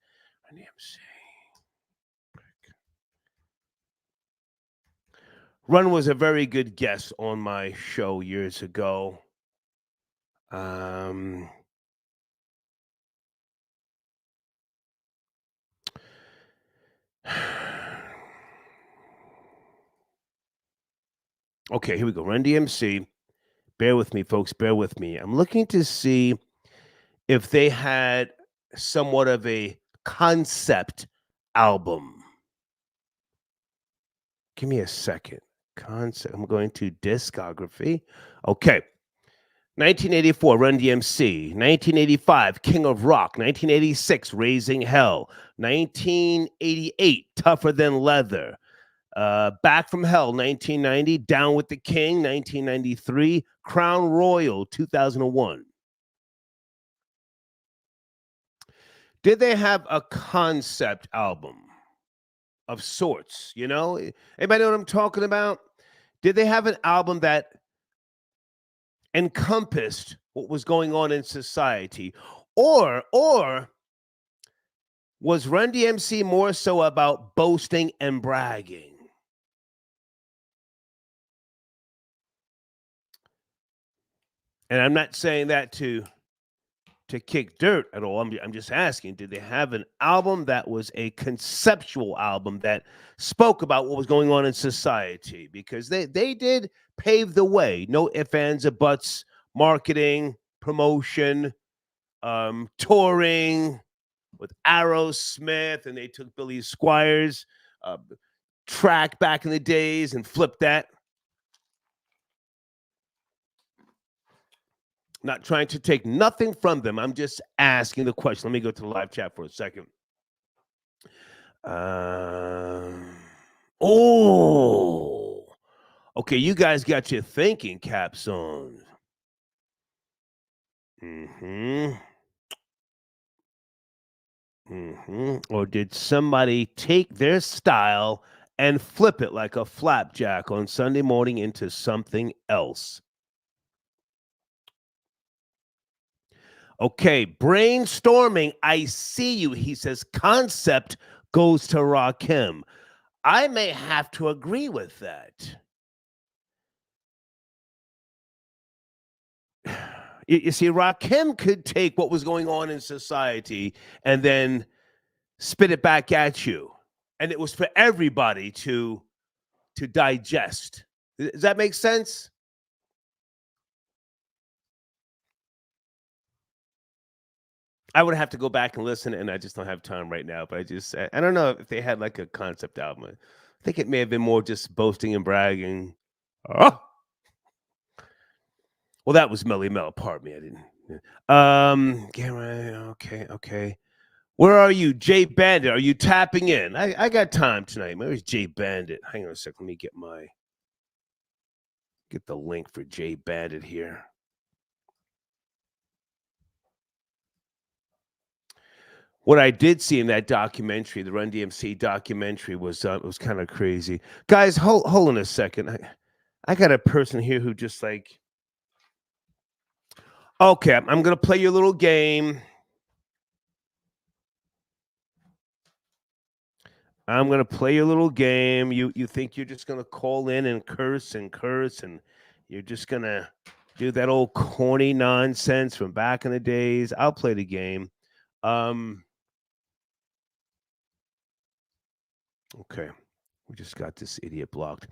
Run was a very good guest on my show years ago. Okay, here we go. Run DMC. Bear with me, folks. Bear with me. I'm looking to see if they had somewhat of a concept album. Give me a second. Concept. I'm going to discography. Okay. 1984, Run DMC. 1985, King of Rock. 1986, Raising Hell. 1988, Tougher Than Leather. Back from Hell, 1990. Down with the King, 1993. Crown Royal, 2001. Did they have a concept album of sorts? You know, anybody know what I'm talking about? Did they have an album that encompassed what was going on in society? Or was Run DMC more so about boasting and bragging? And I'm not saying that to kick dirt at all. I'm just asking, did they have an album that was a conceptual album that spoke about what was going on in society? Because they did pave the way. No ifs, ands, or buts, marketing, promotion, touring with Aerosmith, and they took Billy Squires track back in the days and flipped that. Not trying to take nothing from them. I'm just asking the question. Let me go to the live chat for a second. Okay, you guys got your thinking caps on. Or did somebody take their style and flip it like a flapjack on Sunday morning into something else? Okay, brainstorming. I see you. He says concept goes to Rakim. I may have to agree with that. You see, Rakim could take what was going on in society and then spit it back at you. And it was for everybody to digest. Does that make sense? I would have to go back and listen, and I just don't have time right now. But I don't know if they had like a concept album. I think it may have been more just boasting and bragging. Oh. Well, that was Melly Mel. Pardon me, I didn't. Okay. Where are you, Jay Bandit? Are you tapping in? I got time tonight. Where's Jay Bandit? Hang on a sec. Let me get the link for Jay Bandit here. What I did see in that documentary, the Run DMC documentary, was kind of crazy. Guys, hold on a second. I got a person here who just like, okay, I'm going to play your little game. I'm going to play your little game. You think you're just going to call in and curse, and you're just going to do that old corny nonsense from back in the days. I'll play the game. Okay, we just got this idiot blocked.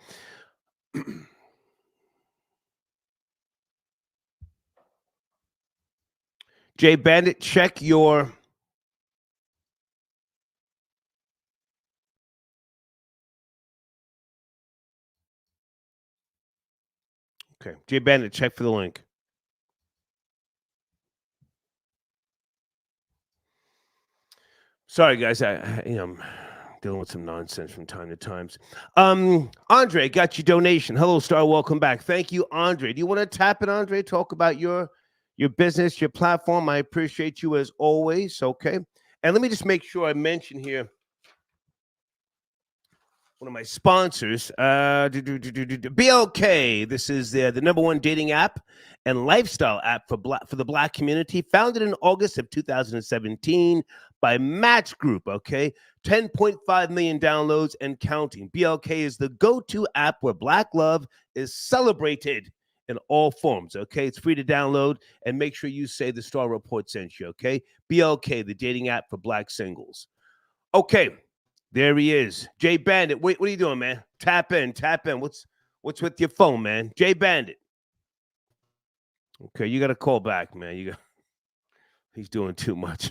Jay Bandit, check your... Okay, Jay Bandit, check for the link. Sorry, guys, I'm dealing with some nonsense from time to time. Andre, got your donation. Hello, Star. Welcome back. Thank you, Andre. Do you want to tap it, Andre? Talk about your business, your platform. I appreciate you as always. Okay. And let me just make sure I mention here one of my sponsors, BLK. This is the number one dating app and lifestyle app for the Black community, founded in August of 2017 by Match Group. Okay, 10.5 million downloads and counting. BLK is the go-to app where Black love is celebrated in all forms. Okay, it's free to download, and make sure you say the Star Report sent you. Okay, BLK, the dating app for Black singles. Okay. There he is. Jay Bandit. Wait, what are you doing, man? Tap in. What's with your phone, man? Jay Bandit. Okay, you got to call back, man. He's doing too much.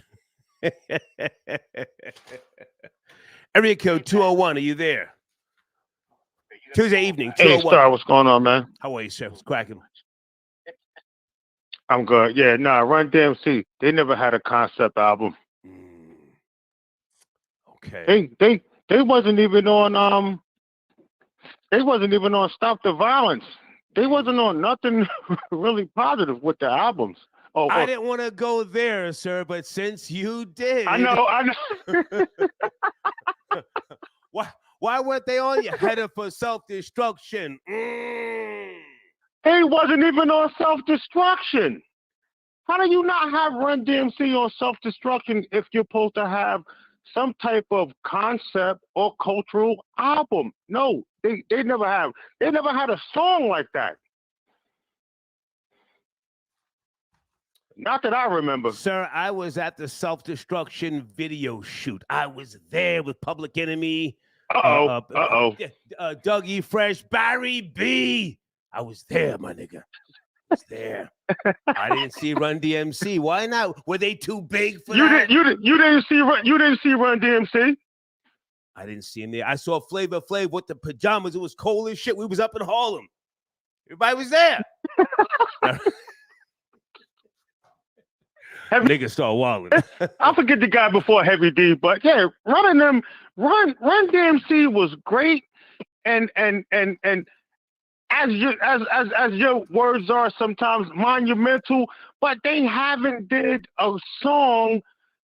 Area code 201. Are you there? Tuesday evening, 201. Hey, Star, what's going on, man? How are you, sir? What's cracking? I'm good. Yeah, Run DMC. They never had a concept album. Okay. They wasn't even on Stop the Violence. They wasn't on nothing really positive with the albums. I didn't want to go there, sir, but since you did, I know. Why weren't they on you? Headed for self-destruction. They wasn't even on self-destruction. How do you not have Run DMC on self-destruction if you're supposed to have some type of concept or cultural album? No, they never have. They never had a song like that. Not that I remember. Sir, I was at the self-destruction video shoot. I was there with Public Enemy. Dougie Fresh, Barry B. I was there, my nigga. was there. I didn't see Run DMC. Why not? Were they too big for You that? you didn't see Run DMC. I didn't see him there. I saw Flavor Flav with the pajamas. It was cold as shit. We was up in Harlem. Everybody was there. Niggas start wilding. I forget the guy before Heavy D, but yeah, Run DMC was great, and as your words are sometimes monumental, but they haven't did a song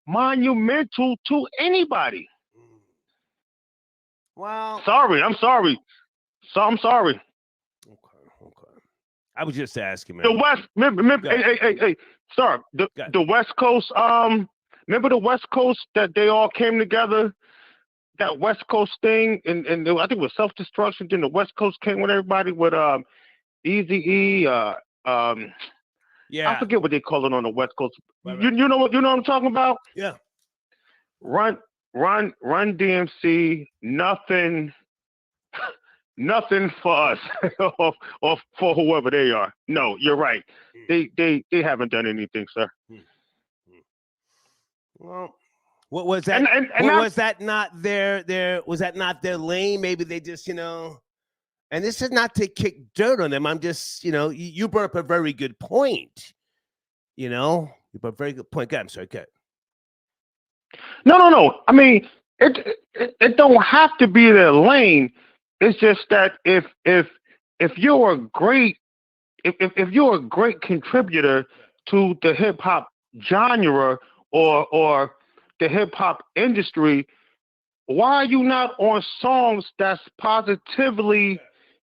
monumental to anybody. Well, I'm sorry. Okay. I was just asking, man. The West, hey, sorry. The West Coast, remember the West Coast that they all came together? That West Coast thing, and I think it was Self-Destruction. Then the West Coast came with everybody with Eazy-E. Yeah, I forget what they call it on the West Coast. Right. You know what I'm talking about? Yeah. Run DMC. Nothing for us or for whoever they are. No, you're right. They haven't done anything, sir. Well. What was that? Was that not their? Was that not their lane? Maybe they just, and this is not to kick dirt on them. I'm just, you brought up a very good point. You brought a very good point. God, I'm sorry. Good. No. I mean, it don't have to be their lane. It's just that if you're a great if you're a great contributor to the hip hop genre or the hip hop industry, why are you not on songs that's positively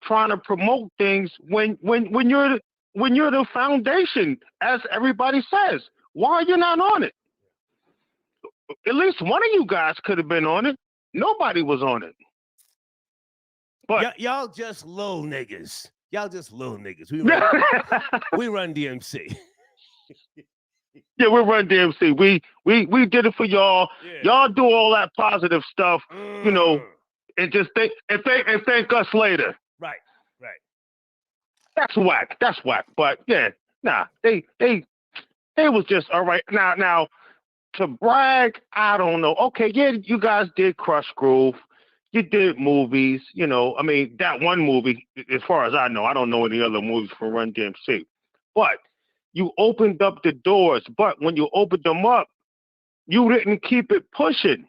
trying to promote things when you're the foundation, as everybody says? Why are you not on it? At least one of you guys could have been on it. Nobody was on it. But y'all just low niggas. We run DMC. Yeah, we Run DMC. We did it for y'all. Yeah. Y'all do all that positive stuff, and just thank us later. Right. That's whack. But yeah, nah, they was just all right. Now to brag, I don't know. Okay, yeah, you guys did Crush Groove. You did movies, I mean, that one movie, as far as I know, I don't know any other movies for Run DMC. But you opened up the doors, but when you opened them up, you didn't keep it pushing.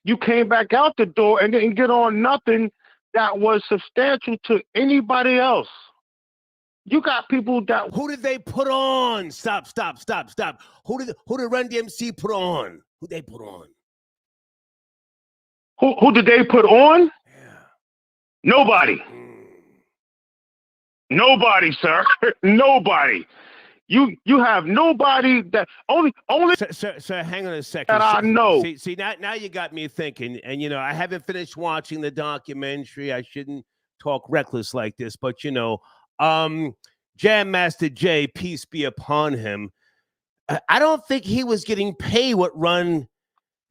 You came back out the door and didn't get on nothing that was substantial to anybody else. You got people that... Who did they put on? Stop. Who did Run DMC put on? Who they put on? Who did they put on? Yeah. Nobody. Nobody, sir. Nobody. You have nobody that only. Sir, hang on a second. That I know. See now you got me thinking, and I haven't finished watching the documentary. I shouldn't talk reckless like this, but Jam Master Jay, peace be upon him. I don't think he was getting paid what Run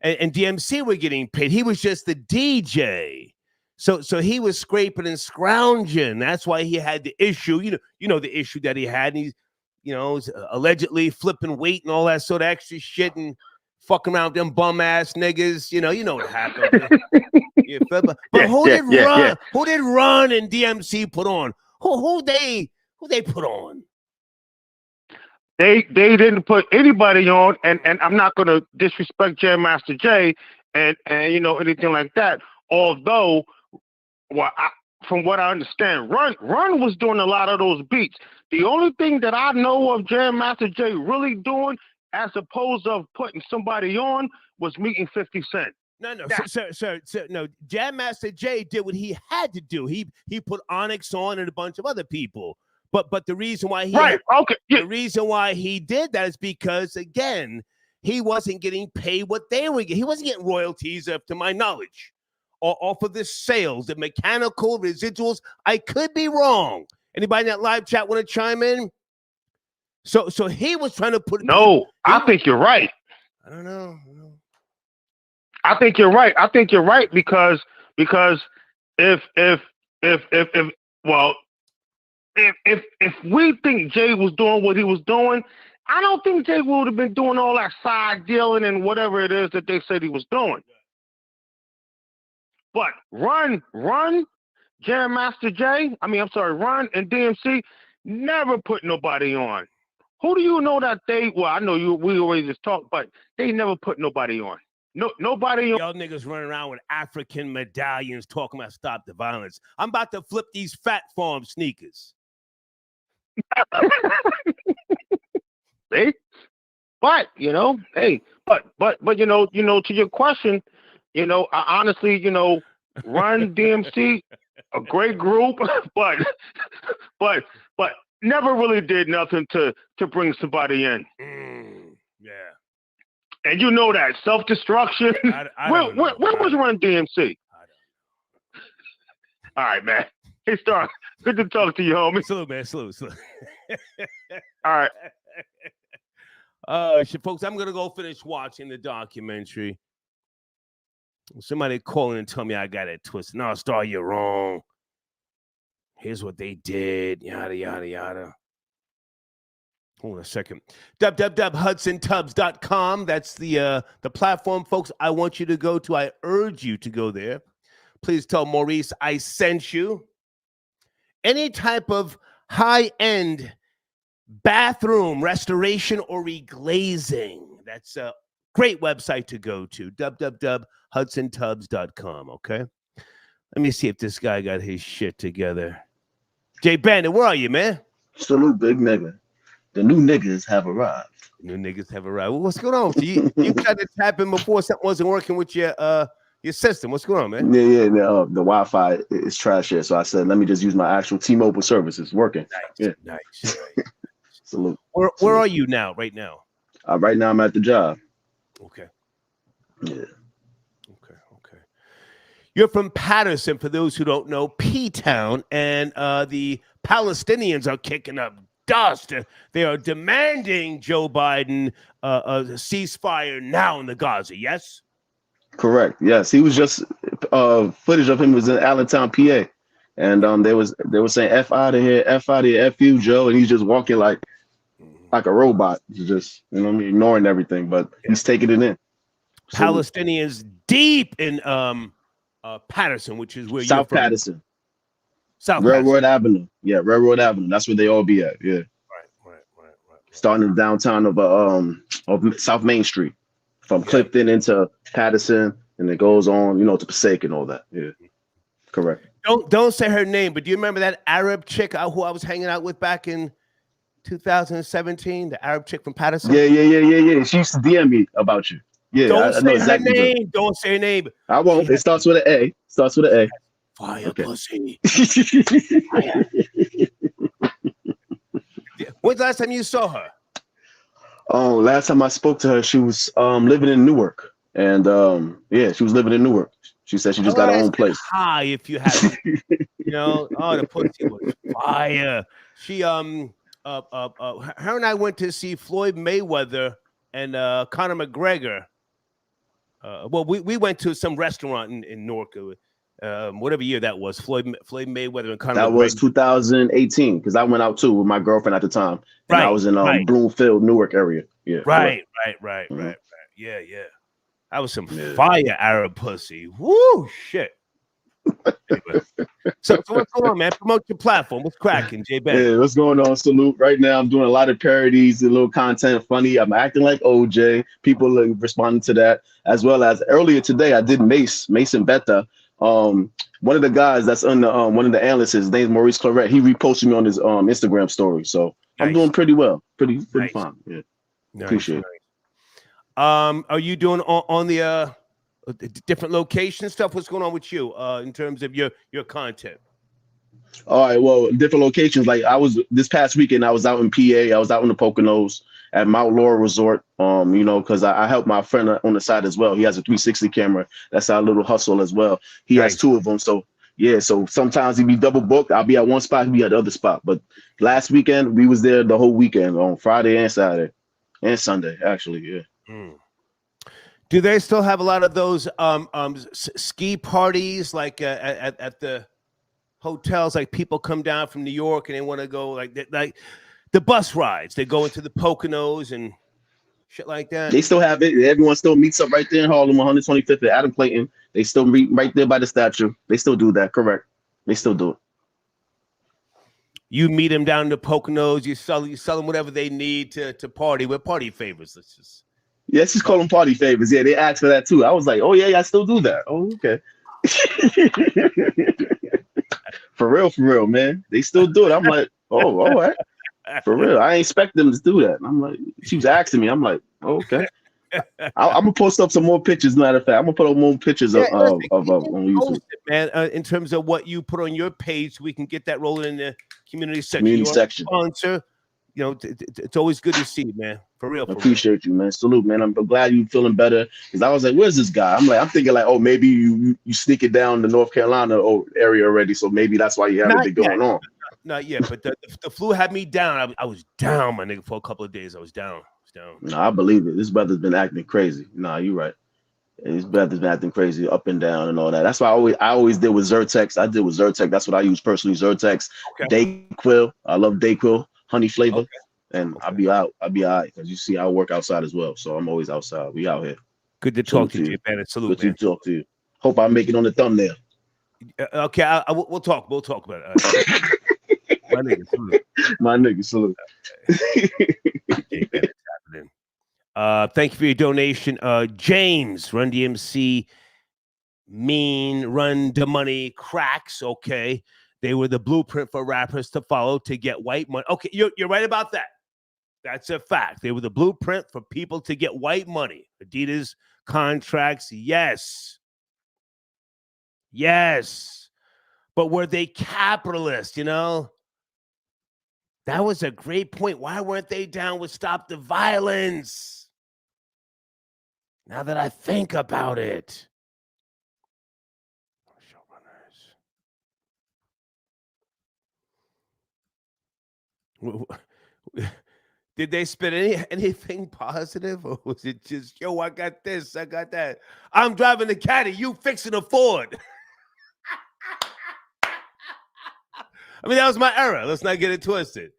and DMC were getting paid. He was just the DJ. So he was scraping and scrounging. That's why he had the issue. You know the issue that he had. And he's, allegedly flipping weight and all that sort of extra shit and fucking around with them bum ass niggas. You know what happened. But who did Run and DMC put on? Who they put on? They didn't put anybody on, and I'm not going to disrespect Jam Master Jay and anything like that. Although, from what I understand, Run was doing a lot of those beats. The only thing that I know of Jam Master Jay really doing, as opposed to putting somebody on, was meeting 50 Cent. No, sir, no. Jam Master Jay did what he had to do. He put Onyx on and a bunch of other people. But the reason why the reason why he did that is because, again, he wasn't getting paid what they were getting. He wasn't getting royalties, to my knowledge, or off of the sales, the mechanical residuals. I could be wrong. Anybody in that live chat want to chime in? So he was trying to put. No, I think you're right. I don't know. I think you're right. because if we think Jay was doing what he was doing, I don't think Jay would have been doing all that side dealing and whatever it is that they said he was doing. But Run, Jam Master Jay, Run and DMC never put nobody on. Who do you know that I know we always just talk, but they never put nobody on. Nobody on. Y'all niggas running around with African medallions talking about stop the violence. I'm about to flip these Fat Farm sneakers. See? But, to your question, I honestly, Run DMC, a great group, but never really did nothing to bring somebody in. Yeah. And you know that self-destruction. Where was Run DMC? All right, man. Hey, Star. Good to talk to you, homie. Salute, man. Salute. All right. Folks, I'm gonna go finish watching the documentary. Somebody calling and tell me I got it twisted. No, Star, you're wrong. Here's what they did. Yada yada yada. Hold on a second. www.hudsontubs.com. That's the platform, folks. I want you to go to. I urge you to go there. Please tell Maurice I sent you. Any type of high-end bathroom restoration or reglazing. That's a great website to go to. www.hudsontubs.com. Okay. Let me see if this guy got his shit together. Jay Bandit, where are you, man? Salute, big nigga. The new niggas have arrived. New niggas have arrived. Well, what's going on? You tried to tap in before something wasn't working with your system. What's going on, man? Yeah. The Wi-Fi is trash here, so I said, let me just use my actual T-Mobile service. It's working. Nice. Salute. Where are you now? Right now? Right now, I'm at the job. Okay. Yeah. Okay. You're from Patterson, for those who don't know, P-Town, and the Palestinians are kicking up dust. They are demanding Joe Biden a ceasefire now in the Gaza. Yes. Correct. Yes, he was just footage of him was in Allentown, PA, and they were saying "F out of here, F out of here, F you, Joe," and he's just walking like a robot, just ignoring everything, but he's taking it in. Palestinians deep in Patterson, which is where South you're from. Patterson. South Railroad Avenue. Yeah, Railroad Avenue. That's where they all be at. Yeah. Right. Starting in downtown of South Main Street, from Clifton into Patterson, and it goes on, to Passaic and all that. Yeah. Correct. Don't say her name, but do you remember that Arab chick who I was hanging out with back in 2017? The Arab chick from Patterson? Yeah. She used to DM me about you. Yeah. Don't I know say exactly her name. Don't say her name. I won't. It starts with an A. Fire pussy. When's the last time you saw her? Oh, last time I spoke to her, she was living in Newark. And she was living in Newark. She said she just got her own place. Hi, if you have, the pussy was fire. She her and I went to see Floyd Mayweather and Conor McGregor. We went to some restaurant in Newark. Whatever year that was, Floyd Mayweather and Conor. That was 2018, because I went out too with my girlfriend at the time. And I was in Bloomfield, Newark area. Yeah. Right. Yeah. That was some fire Arab pussy. Woo, shit. Anyway. So what's going on, man? Promote your platform. What's cracking, J Ben? Yeah, what's going on? Salute. Right now, I'm doing a lot of parodies, a little content, funny. I'm acting like OJ. People are responding to that, as well as earlier today, I did Mason Betta. One of the guys that's on the one of the analysts, his name's Maurice Claret. He reposted me on his Instagram story, so I'm doing pretty well, pretty fine. Yeah, appreciate it. Are you doing on the different location stuff? What's going on with you in terms of your content? All right, well, different locations. Like this past weekend, I was out in PA. I was out in the Poconos at Mount Laurel Resort. Because I helped my friend on the side as well. He has a 360 camera. That's our little hustle as well. He has two of them. So yeah, so sometimes he be double booked. I'll be at one spot, he'll be at the other spot. But last weekend, we was there the whole weekend on Friday and Saturday and Sunday, actually. Yeah. Do they still have a lot of those ski parties like at the hotels. Like people come down from New York and they want to go like the bus rides. They go into the Poconos and shit like that. They still have it. Everyone still meets up right there in Harlem, 125th at Adam Clayton. They still meet right there by the statue. They still do that. Correct. They still do it. You meet them down in the Poconos. You sell them whatever they need to party. We're party favors. Let's just call them party favors. Yeah, they asked for that too. I was like, oh yeah, I still do that. Oh, okay. For real, man. They still do it. I'm like, oh, all right. For real. I ain't expect them to do that. I'm like, she was asking me. I'm like, oh, okay. I'm gonna post up some more pictures. Matter of fact, I'm gonna put up more pictures of on YouTube. Man, in terms of what you put on your page, so we can get that rolling in the community section. Community section. Sponsor. You know, it's always good to see you, man. For real. I appreciate you, man. Salute, man. I'm glad you feeling better. Because I was like, where's this guy? I'm thinking like, oh, maybe you sneak it down the North Carolina area already, so maybe that's why you have everything going on. Not yet, but the flu had me down. I was down, my nigga, for a couple of days. I was down. No, I believe it. This brother's been acting crazy. Nah, you're right. His brother's been acting crazy up and down and all that. That's why I always did with Zyrtex. I did with Zyrtex. That's what I use personally, Zyrtex. Okay. Dayquil. I love Dayquil, honey flavor. Okay. And I'll be all right because you see I work outside as well. So I'm always outside. We out here. Good to talk to you, man. Salute, Good to talk to you. Hope I make it on the thumbnail. Okay, we'll talk. We'll talk about it. My nigga, salute. Thank you for your donation. James, Run DMC, Run the Money, Cracks. Okay. They were the blueprint for rappers to follow to get white money. Okay, you're right about that. That's a fact. They were the blueprint for people to get white money. Adidas contracts, yes. Yes. But were they capitalist, you know? That was a great point. Why weren't they down with Stop the Violence? Now that I think about it. Did they spit anything positive, or was it just, yo, I got this, I got that. I'm driving the caddy, you fixing a Ford. I mean, that was my era. Let's not get it twisted.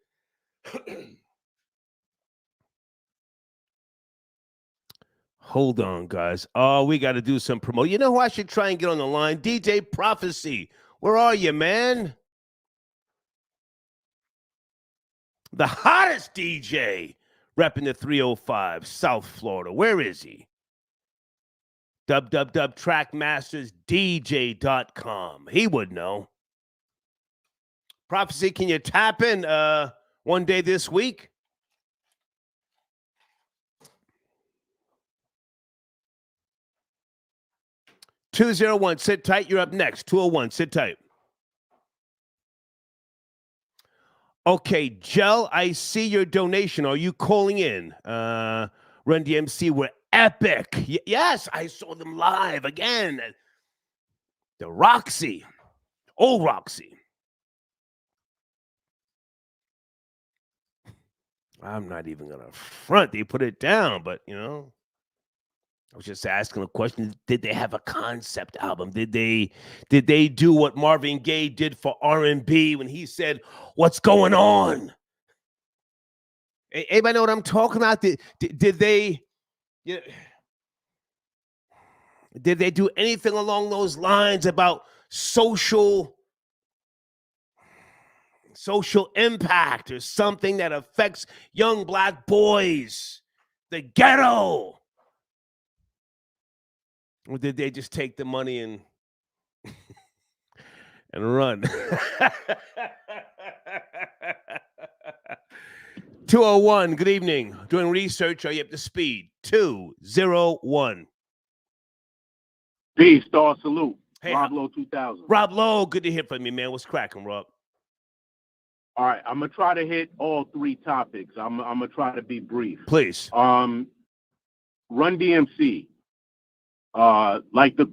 Hold on, guys. Oh, we got to do some promo. You know who I should try and get on the line? DJ Prophecy. Where are you, man? The hottest DJ repping the 305, South Florida. Where is he? www.trackmastersdj.com. He would know. Prophecy, can you tap in one day this week? $201, sit tight. You're up next. 201, sit tight. Okay, Gel, I see your donation. Are you calling in? Run DMC were epic. Yes, I saw them live again. The Roxy. Old Roxy. I'm not even going to front. They put it down, but, you know, I was just asking a question. Did they have a concept album? Did they do what Marvin Gaye did for R&B when he said, "What's going on?" Anybody know what I'm talking about? Did they do anything along those lines about social impact or something that affects young black boys, the ghetto? Or did they just take the money and run? 201, good evening. Doing research, are you up to speed? 201. Peace, star salute. Hey, Rob Lowe 2000. Rob Lowe, good to hear from you, man. What's cracking, Rob? All right, I'm gonna try to hit all three topics. I'm gonna try to be brief. Please. Run DMC. Like the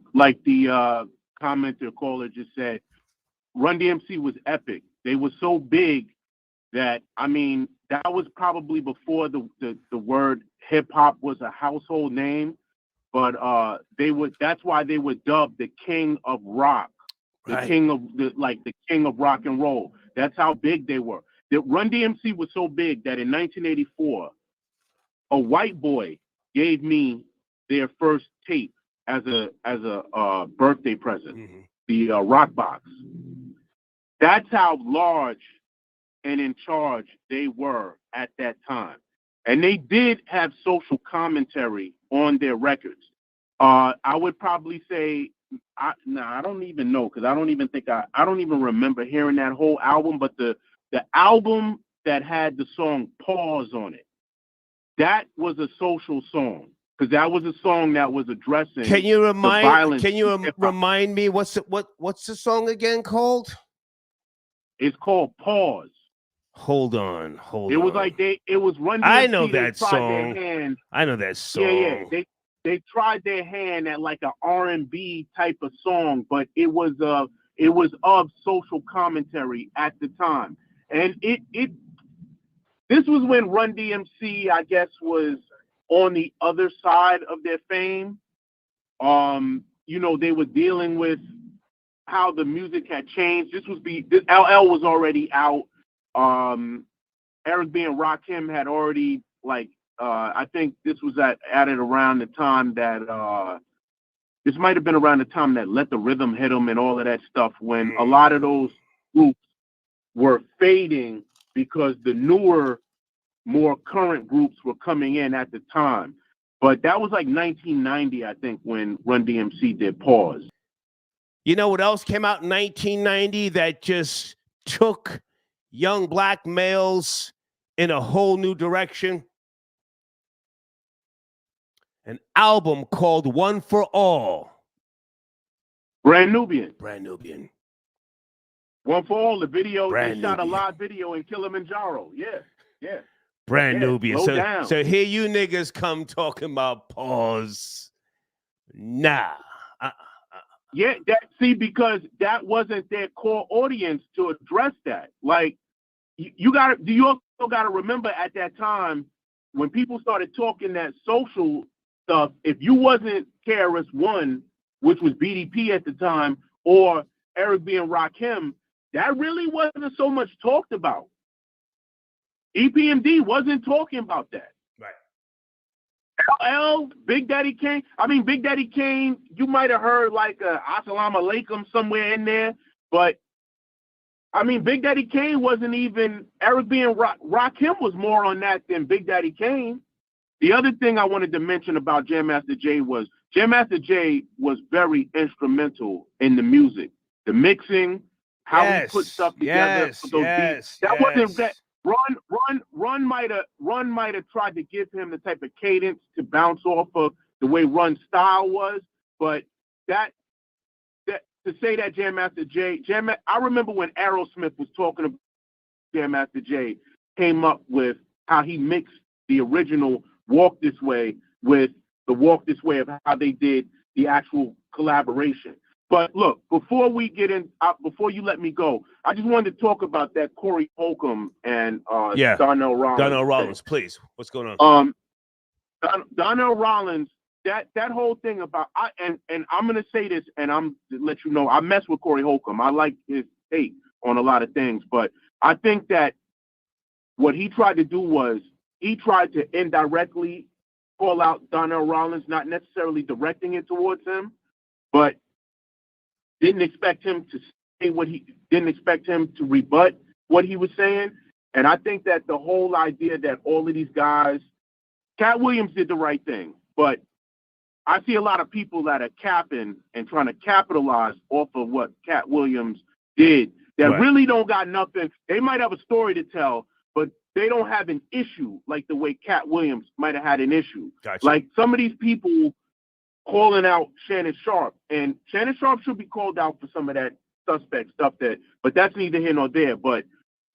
commenter caller just said, Run DMC was epic. They were so big that, I mean, that was probably before the word hip hop was a household name, but that's why they were dubbed the king of rock. the king of the king of rock and roll. That's how big they were. The Run DMC was so big that in 1984, a white boy gave me their first tape as a birthday present, the rock box. That's how large and in charge they were at that time. And they did have social commentary on their records. I would probably say, I don't even know, because I don't even remember hearing that whole album, but the album that had the song Pause on it, that was a social song, because that was a song that was addressing the violence. Can you remind me what's the song again called? It's called Pause. Hold on. It was like it was Run DMC. I know that song. I know that song. Yeah. They tried their hand at like an R&B type of song, but it was of social commentary at the time. And this was when Run DMC, I guess, was on the other side of their fame. They were dealing with how the music had changed. This LL was already out. Eric B. and Rakim had already, I think this was at it around the time that this might have been around the time that Let the Rhythm Hit 'Em and all of that stuff, when a lot of those groups were fading because the newer, more current groups were coming in at the time. But that was like 1990, I think, when Run DMC did Pause. You know what else came out in 1990 that just took young black males in a whole new direction? An album called One for All. Brand Nubian. One for All, the video, they shot a live video in Kilimanjaro. Yeah. Brand Nubian. Slow down. So here you niggas come talking about Pause. Nah. Yeah, because that wasn't their core audience to address that. Like, you also gotta remember at that time when people started talking that social stuff, if you wasn't KRS-One, which was BDP at the time, or Eric B. and Rakim, that really wasn't so much talked about. EPMD wasn't talking about that. LL, Big Daddy Kane. Big Daddy Kane, you might have heard like Assalamu Alaikum somewhere in there, but Big Daddy Kane wasn't even, Eric B. and Rakim was more on that than Big Daddy Kane. The other thing I wanted to mention about Jam Master Jay was very instrumental in the music, the mixing, how he put stuff together for those beats. That wasn't that. Run might have tried to give him the type of cadence to bounce off of the way Run's style was, but that to say that Jam Master Jay, I remember when Aerosmith was talking about Jam Master Jay, came up with how he mixed the original Walk This Way with the Walk This Way of how they did the actual collaboration. But look, before you let me go, I just wanted to talk about that Corey Holcomb and Donnell Rollins. Donnell Rollins, please. What's going on? Donnell Rollins, that whole thing about and I'm gonna say this, and I'm to let you know, I mess with Corey Holcomb. I like his take on a lot of things, but I think that what he tried to do was he tried to indirectly call out Donnell Rollins, not necessarily directing it towards him, but didn't expect him to say didn't expect him to rebut what he was saying. And I think that the whole idea that all of these guys, Cat Williams did the right thing, but I see a lot of people that are capping and trying to capitalize off of what Cat Williams did that really don't got nothing. They might have a story to tell, but they don't have an issue like the way Cat Williams might have had an issue. Gotcha. Like some of these people calling out Shannon Sharp, and Shannon Sharp should be called out for some of that suspect stuff but that's neither here nor there. But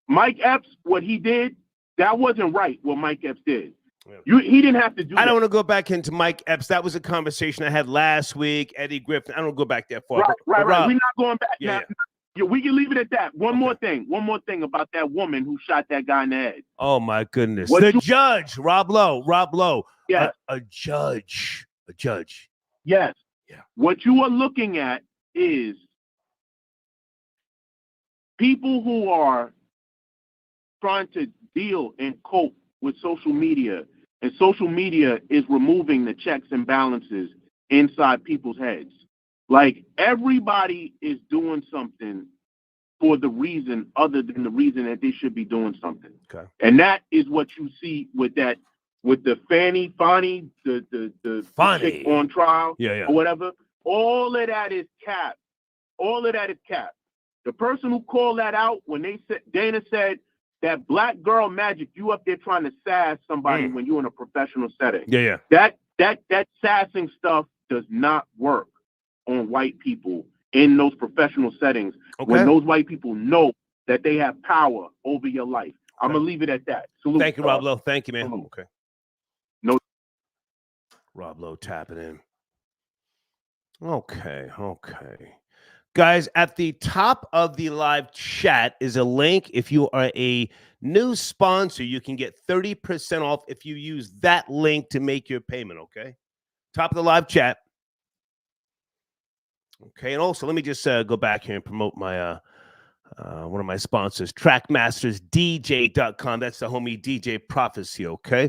Mike Epps, what he did, that wasn't right. What Mike Epps did, he didn't have to do. I don't want to go back into Mike Epps. That was a conversation I had last week. Eddie Griffin. I don't go back that far. Right. We're not going back now. Yeah, we can leave it at that. One more thing about that woman who shot that guy in the head. Oh my goodness! Judge, Rob Lowe. Yeah, a judge. Yes. Yeah. What you are looking at is people who are trying to deal and cope with social media, and social media is removing the checks and balances inside people's heads. Like, everybody is doing something for the reason other than the reason that they should be doing something. Okay. And that is what you see with the Fanny, the chick on trial, or whatever. All of that is cap. All of that is cap. The person who called that out when Dana said that black girl magic, you up there trying to sass somebody when you're in a professional setting. That sassing stuff does not work on white people in those professional settings when those white people know that they have power over your life. I'm gonna leave it at that. Salute. Thank you, Rob Lowe. Thank you, man. Salute. Okay. No. Rob Lowe tapping in. Okay. Guys, at the top of the live chat is a link. If you are a new sponsor, you can get 30% off if you use that link to make your payment, okay? Top of the live chat. Okay, and also let me just go back here and promote my one of my sponsors, TrackMastersDJ.com. That's the homie DJ Prophecy, okay?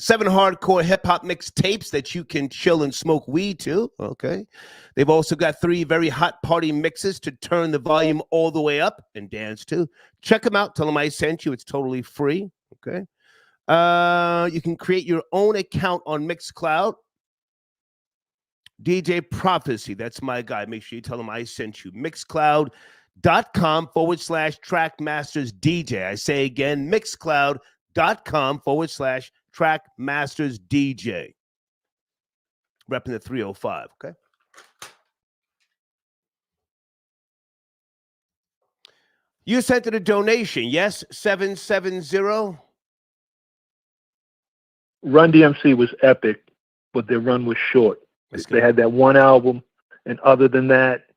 7 hardcore hip-hop mixtapes that you can chill and smoke weed to, okay? They've also got 3 very hot party mixes to turn the volume all the way up and dance to. Check them out. Tell them I sent you. It's totally free, okay? You can create your own account on Mixcloud. DJ Prophecy, that's my guy. Make sure you tell him I sent you. Mixcloud.com/TrackMastersDJ. I say again, Mixcloud.com/TrackMastersDJ. Repping the 305, okay? You sent it a donation, yes? 770. Run DMC was epic, but their run was short. They had that one album, and other than that,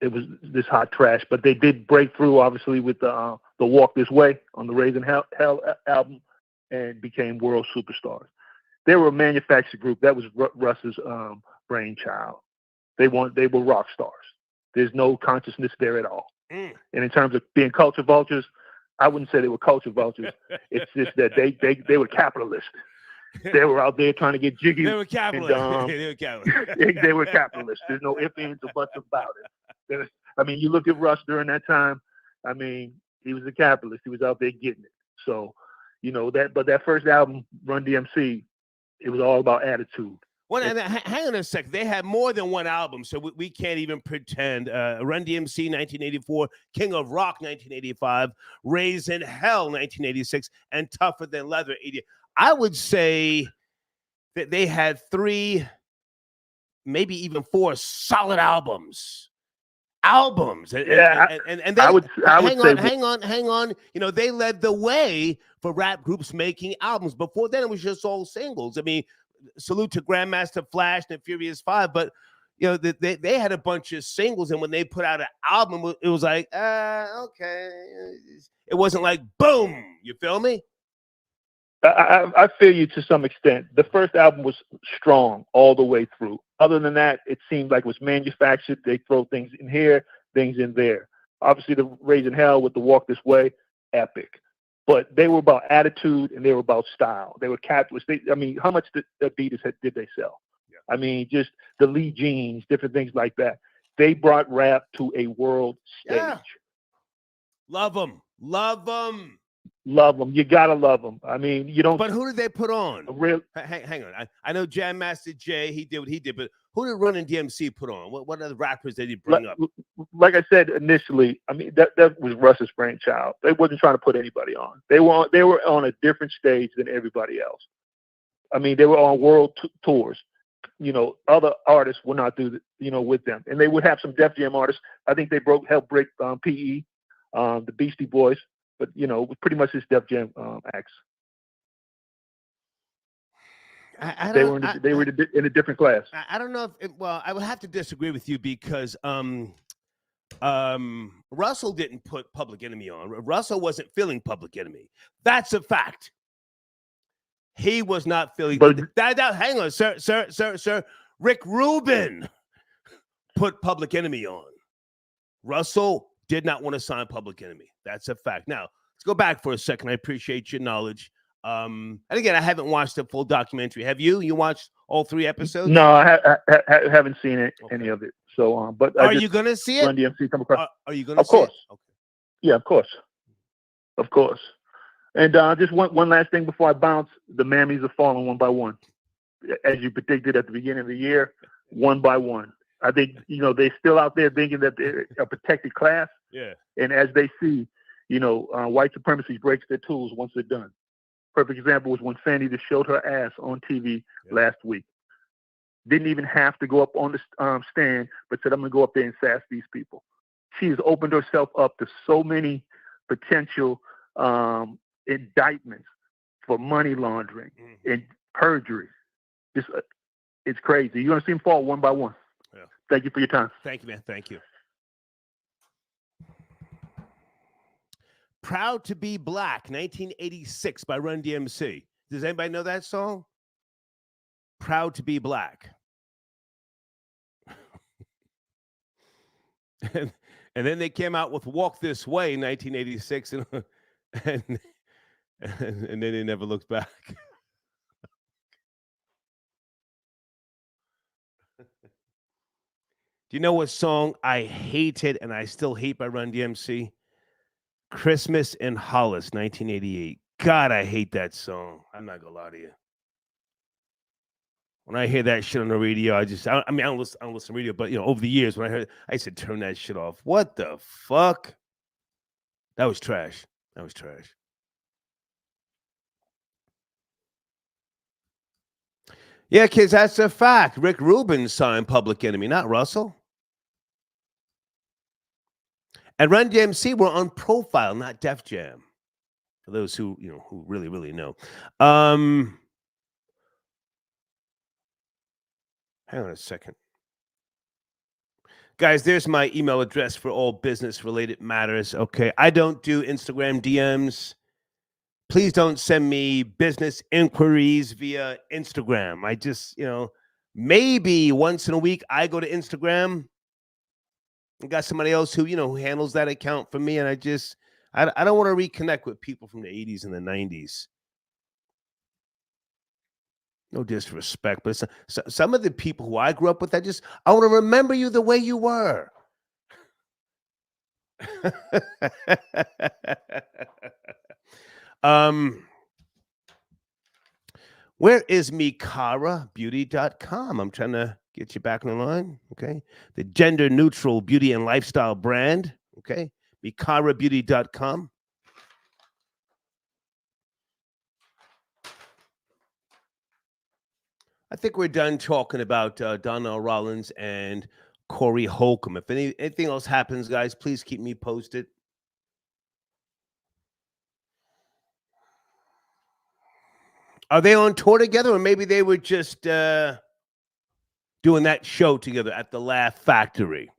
it was this hot trash. But they did break through, obviously, with the Walk This Way on the Raising Hell album, and became world superstars. They were a manufactured group. That was Russ's brainchild. They were rock stars. There's no consciousness there at all. And in terms of being culture vultures, I wouldn't say they were culture vultures. It's just that they were capitalists. They were out there trying to get jiggy. They were capitalists. They were capitalists. There's no ifs, ands, or buts about it. I mean, you look at Russ during that time. I mean, he was a capitalist. He was out there getting it. So, but that first album, Run DMC, it was all about attitude. Well, hang on a second. They had more than one album, so we can't even pretend. Run DMC, 1984, King of Rock, 1985, Raising Hell, 1986, and Tougher Than Leather, 80. I would say that they had 3, maybe even 4 solid albums. Yeah, and they, I would say, hang on. They led the way for rap groups making albums. Before then, it was just all singles. I mean, salute to Grandmaster Flash and the Furious 5, but they had a bunch of singles, and when they put out an album, it was like, okay. It wasn't like boom. You feel me? I feel you to some extent. The first album was strong all the way through. Other than that, it seemed like it was manufactured. They throw things in here, things in there. Obviously, the Raising Hell with the Walk This Way, epic. But they were about attitude and they were about style. They were capitalists. How much did Adidas did they sell? Yeah. I mean, just the Lee jeans, different things like that. They brought rap to a world stage. Yeah. Love them. Love them. You gotta love them. I mean, you don't. But who did they put on? Hang on. I know Jam Master Jay. He did what he did. But who did Run DMC put on? What other rappers did he bring up? Like I said initially, I mean that was Russ's brainchild. They wasn't trying to put anybody on. They were on a different stage than everybody else. I mean, they were on world tours. Other artists would not do with them, and they would have some Def Jam artists. I think they helped break PE, the Beastie Boys. But, pretty much his Def Jam acts. They were in a different class. I don't know if I would have to disagree with you because Russell didn't put Public Enemy on. Russell wasn't feeling Public Enemy. That's a fact. He was not feeling. Hang on, sir. Rick Rubin put Public Enemy on. Russell did not want to sign Public Enemy. That's a fact. Now, let's go back for a second. I appreciate your knowledge. And again, I haven't watched the full documentary. Have you? You watched all 3 episodes? No, I haven't seen it, any of it. So, but are you gonna see it? Run DMC come across. Are you gonna? Of course. See it? Okay. Yeah, of course. And just one last thing before I bounce. The mammies are falling one by one, as you predicted at the beginning of the year, one by one. I think they're still out there thinking that they're a protected class. Yeah. And as they see, white supremacy breaks their tools once they're done. Perfect example was when Fanny just showed her ass on TV last week. Didn't even have to go up on the stand, but said, I'm going to go up there and sass these people. She has opened herself up to so many potential indictments for money laundering and perjury. It's crazy. You're going to see them fall one by one. Yeah. Thank you for your time. Thank you, man. Thank you. Proud to Be Black, 1986 by Run DMC. Does anybody know that song? Proud to Be Black. and then they came out with Walk This Way in 1986, and then they never looked back. Do you know what song I hated and I still hate by Run DMC? Christmas in Hollis, 1988. God, I hate that song. I'm not gonna lie to you. When I hear that shit on the radio, I don't listen to radio, but over the years when I heard it, I used to turn that shit off. What the fuck? That was trash. Yeah, kids, that's a fact. Rick Rubin signed Public Enemy, not Russell. And Run DMC were on Profile, not Def Jam. For those who who really, really know. Hang on a second. Guys, there's my email address for all business-related matters. Okay, I don't do Instagram DMs. Please don't send me business inquiries via Instagram. I just, maybe once in a week I go to Instagram. I got somebody else who handles that account for me, and I don't want to reconnect with people from the 80s and the 90s. No disrespect, but some of the people who I grew up with, I want to remember you the way you were. Where is MikaraBeauty.com? I'm trying to get you back on the line. Okay. The gender neutral beauty and lifestyle brand. Okay. MikaraBeauty.com. I think we're done talking about Donnell Rollins and Corey Holcomb. If anything else happens, guys, please keep me posted. Are they on tour together, or maybe they were just doing that show together at the Laugh Factory?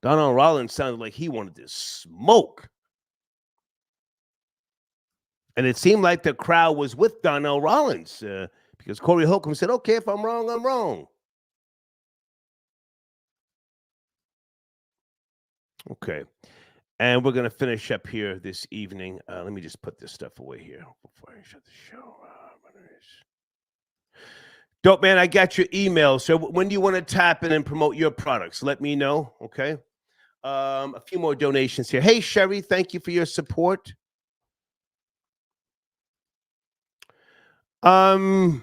Donnell Rollins sounded like he wanted to smoke. And it seemed like the crowd was with Donnell Rollins because Corey Holcomb said, okay, if I'm wrong, I'm wrong. Okay. And we're going to finish up here this evening. Let me just put this stuff away here before I shut the show. Dope, man, I got your email. So when do you want to tap in and promote your products? Let me know, okay? A few more donations here. Hey, Sherry, thank you for your support. Young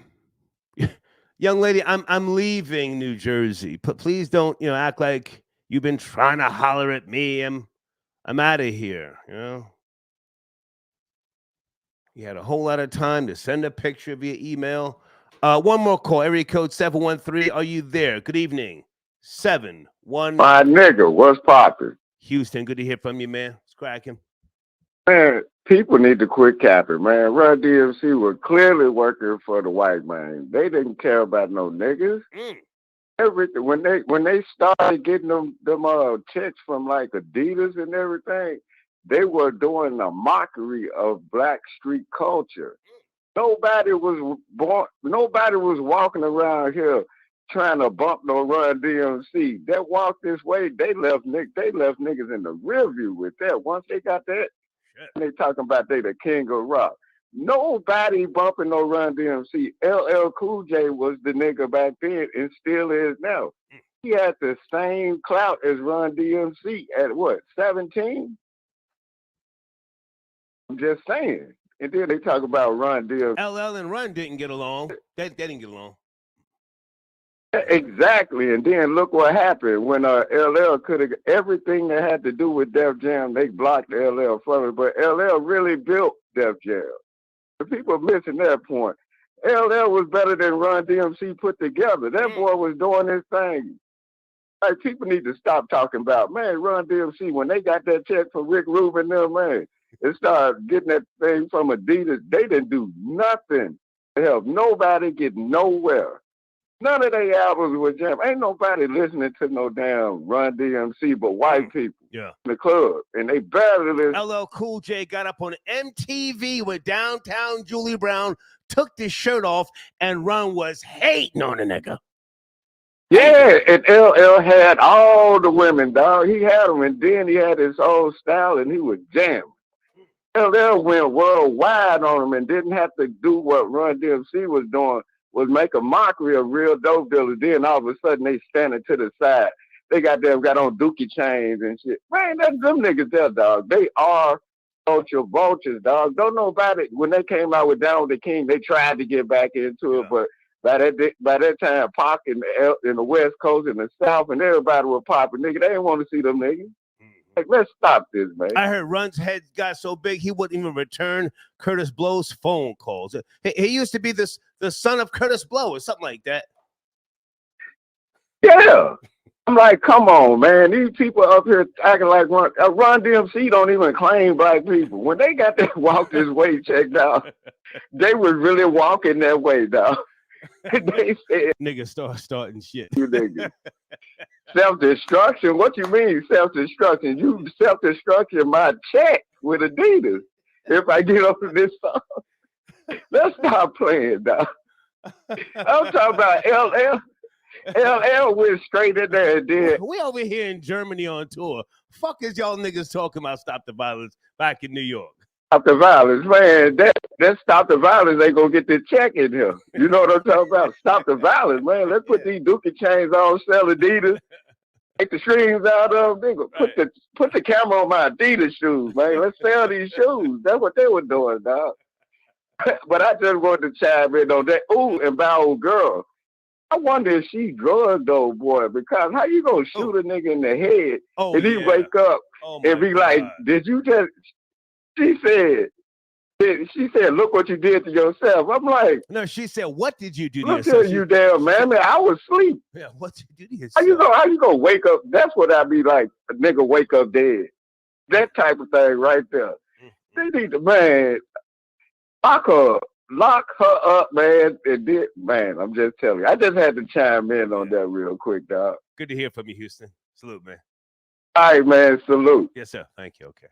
lady, I'm leaving New Jersey. Please don't, act like you've been trying to holler at me. I'm out of here, You had a whole lot of time to send a picture via email. One more call, area code 713. Are you there? Good evening. 713. My nigga, what's poppin'? Houston, good to hear from you, man. It's cracking. Man, people need to quit capping, man. Run DMC was clearly working for the white man. They didn't care about no niggas. Everything when they started getting them checks from like Adidas and everything, they were doing a mockery of black street culture. Nobody was walking around here trying to bump no Run DMC. That Walk This Way, they left niggas in the rear view with that. Once they got that, they talking about they the king of rock. Nobody bumping no Run DMC. LL Cool J was the nigga back then and still is now. He had the same clout as Run DMC at what, 17? I'm just saying. And then they talk about Run DMC. LL and Run didn't get along. They didn't get along. Exactly. And then look what happened when LL could have everything that had to do with Def Jam, they blocked LL from it. But LL really built Def Jam. The people are missing that point. LL was better than Run DMC put together. That boy was doing his thing. Like, people need to stop talking about, man, Run DMC, when they got that check for Rick Rubin, them, man, they started getting that thing from Adidas. They didn't do nothing to help nobody get nowhere. None of their albums were jam. Ain't nobody listening to no damn Run DMC but white people in the club. And they barely listen. LL Cool J got up on MTV with Downtown Julie Brown, took his shirt off, and Run was hating on the nigga. Yeah, and LL had all the women, dog. He had them, and then he had his own style, and he was jamming. LL went worldwide on them and didn't have to do what Run DMC was doing, was make a mockery of real dope dealers. Then all of a sudden they standing to the side. They got on dookie chains and shit. Man, that's them niggas there, dog. They are vultures, dog. Don't know about it. When they came out with Down with the King, they tried to get back into it, but by that time, Pac in the West Coast and the South and everybody was popping, nigga. They didn't want to see them niggas. Like, let's stop this, man. I heard Run's head got so big he wouldn't even return Curtis Blow's phone calls. He used to be the son of Curtis Blow or something like that. Yeah. I'm like, come on, man. These people up here acting like Run DMC don't even claim black people. When they got that Walk This Way checked out, they was really walking that way, dog. They said, niggas starting shit. You niggas. Self-destruction? What you mean self-destruction? You self-destruction my check with Adidas if I get over this song. Let's stop playing, dog. I'm talking about LL. LL went straight in there and did. We over here in Germany on tour. Fuck is y'all niggas talking about Stop the Violence back in New York? Stop the Violence, man. That Stop the Violence ain't gonna get this check in here. You know what I'm talking about? Stop the Violence, man. Let's put these dookie chains on, sell Adidas, take the strings out of them, nigga. Put the camera on my Adidas shoes, man. Let's sell these shoes. That's what they were doing, dog. But I just wanted to chime in on that. Ooh, and by old girl. I wonder if she drugged old boy, because how you gonna shoot a nigga in the head and he wake up and be like, did you just? She said, look what you did to yourself. I'm like, no, she said, what did you do to look yourself? at you, damn man. I was asleep. Yeah, what did you do to yourself? How you gonna wake up? That's what I be like, a nigga wake up dead. That type of thing right there. They need to, man, lock her up, man. Man, I'm just telling you. I just had to chime in on that real quick, dog. Good to hear from you, Houston. Salute, man. All right, man. Salute. Yes, sir. Thank you. Okay.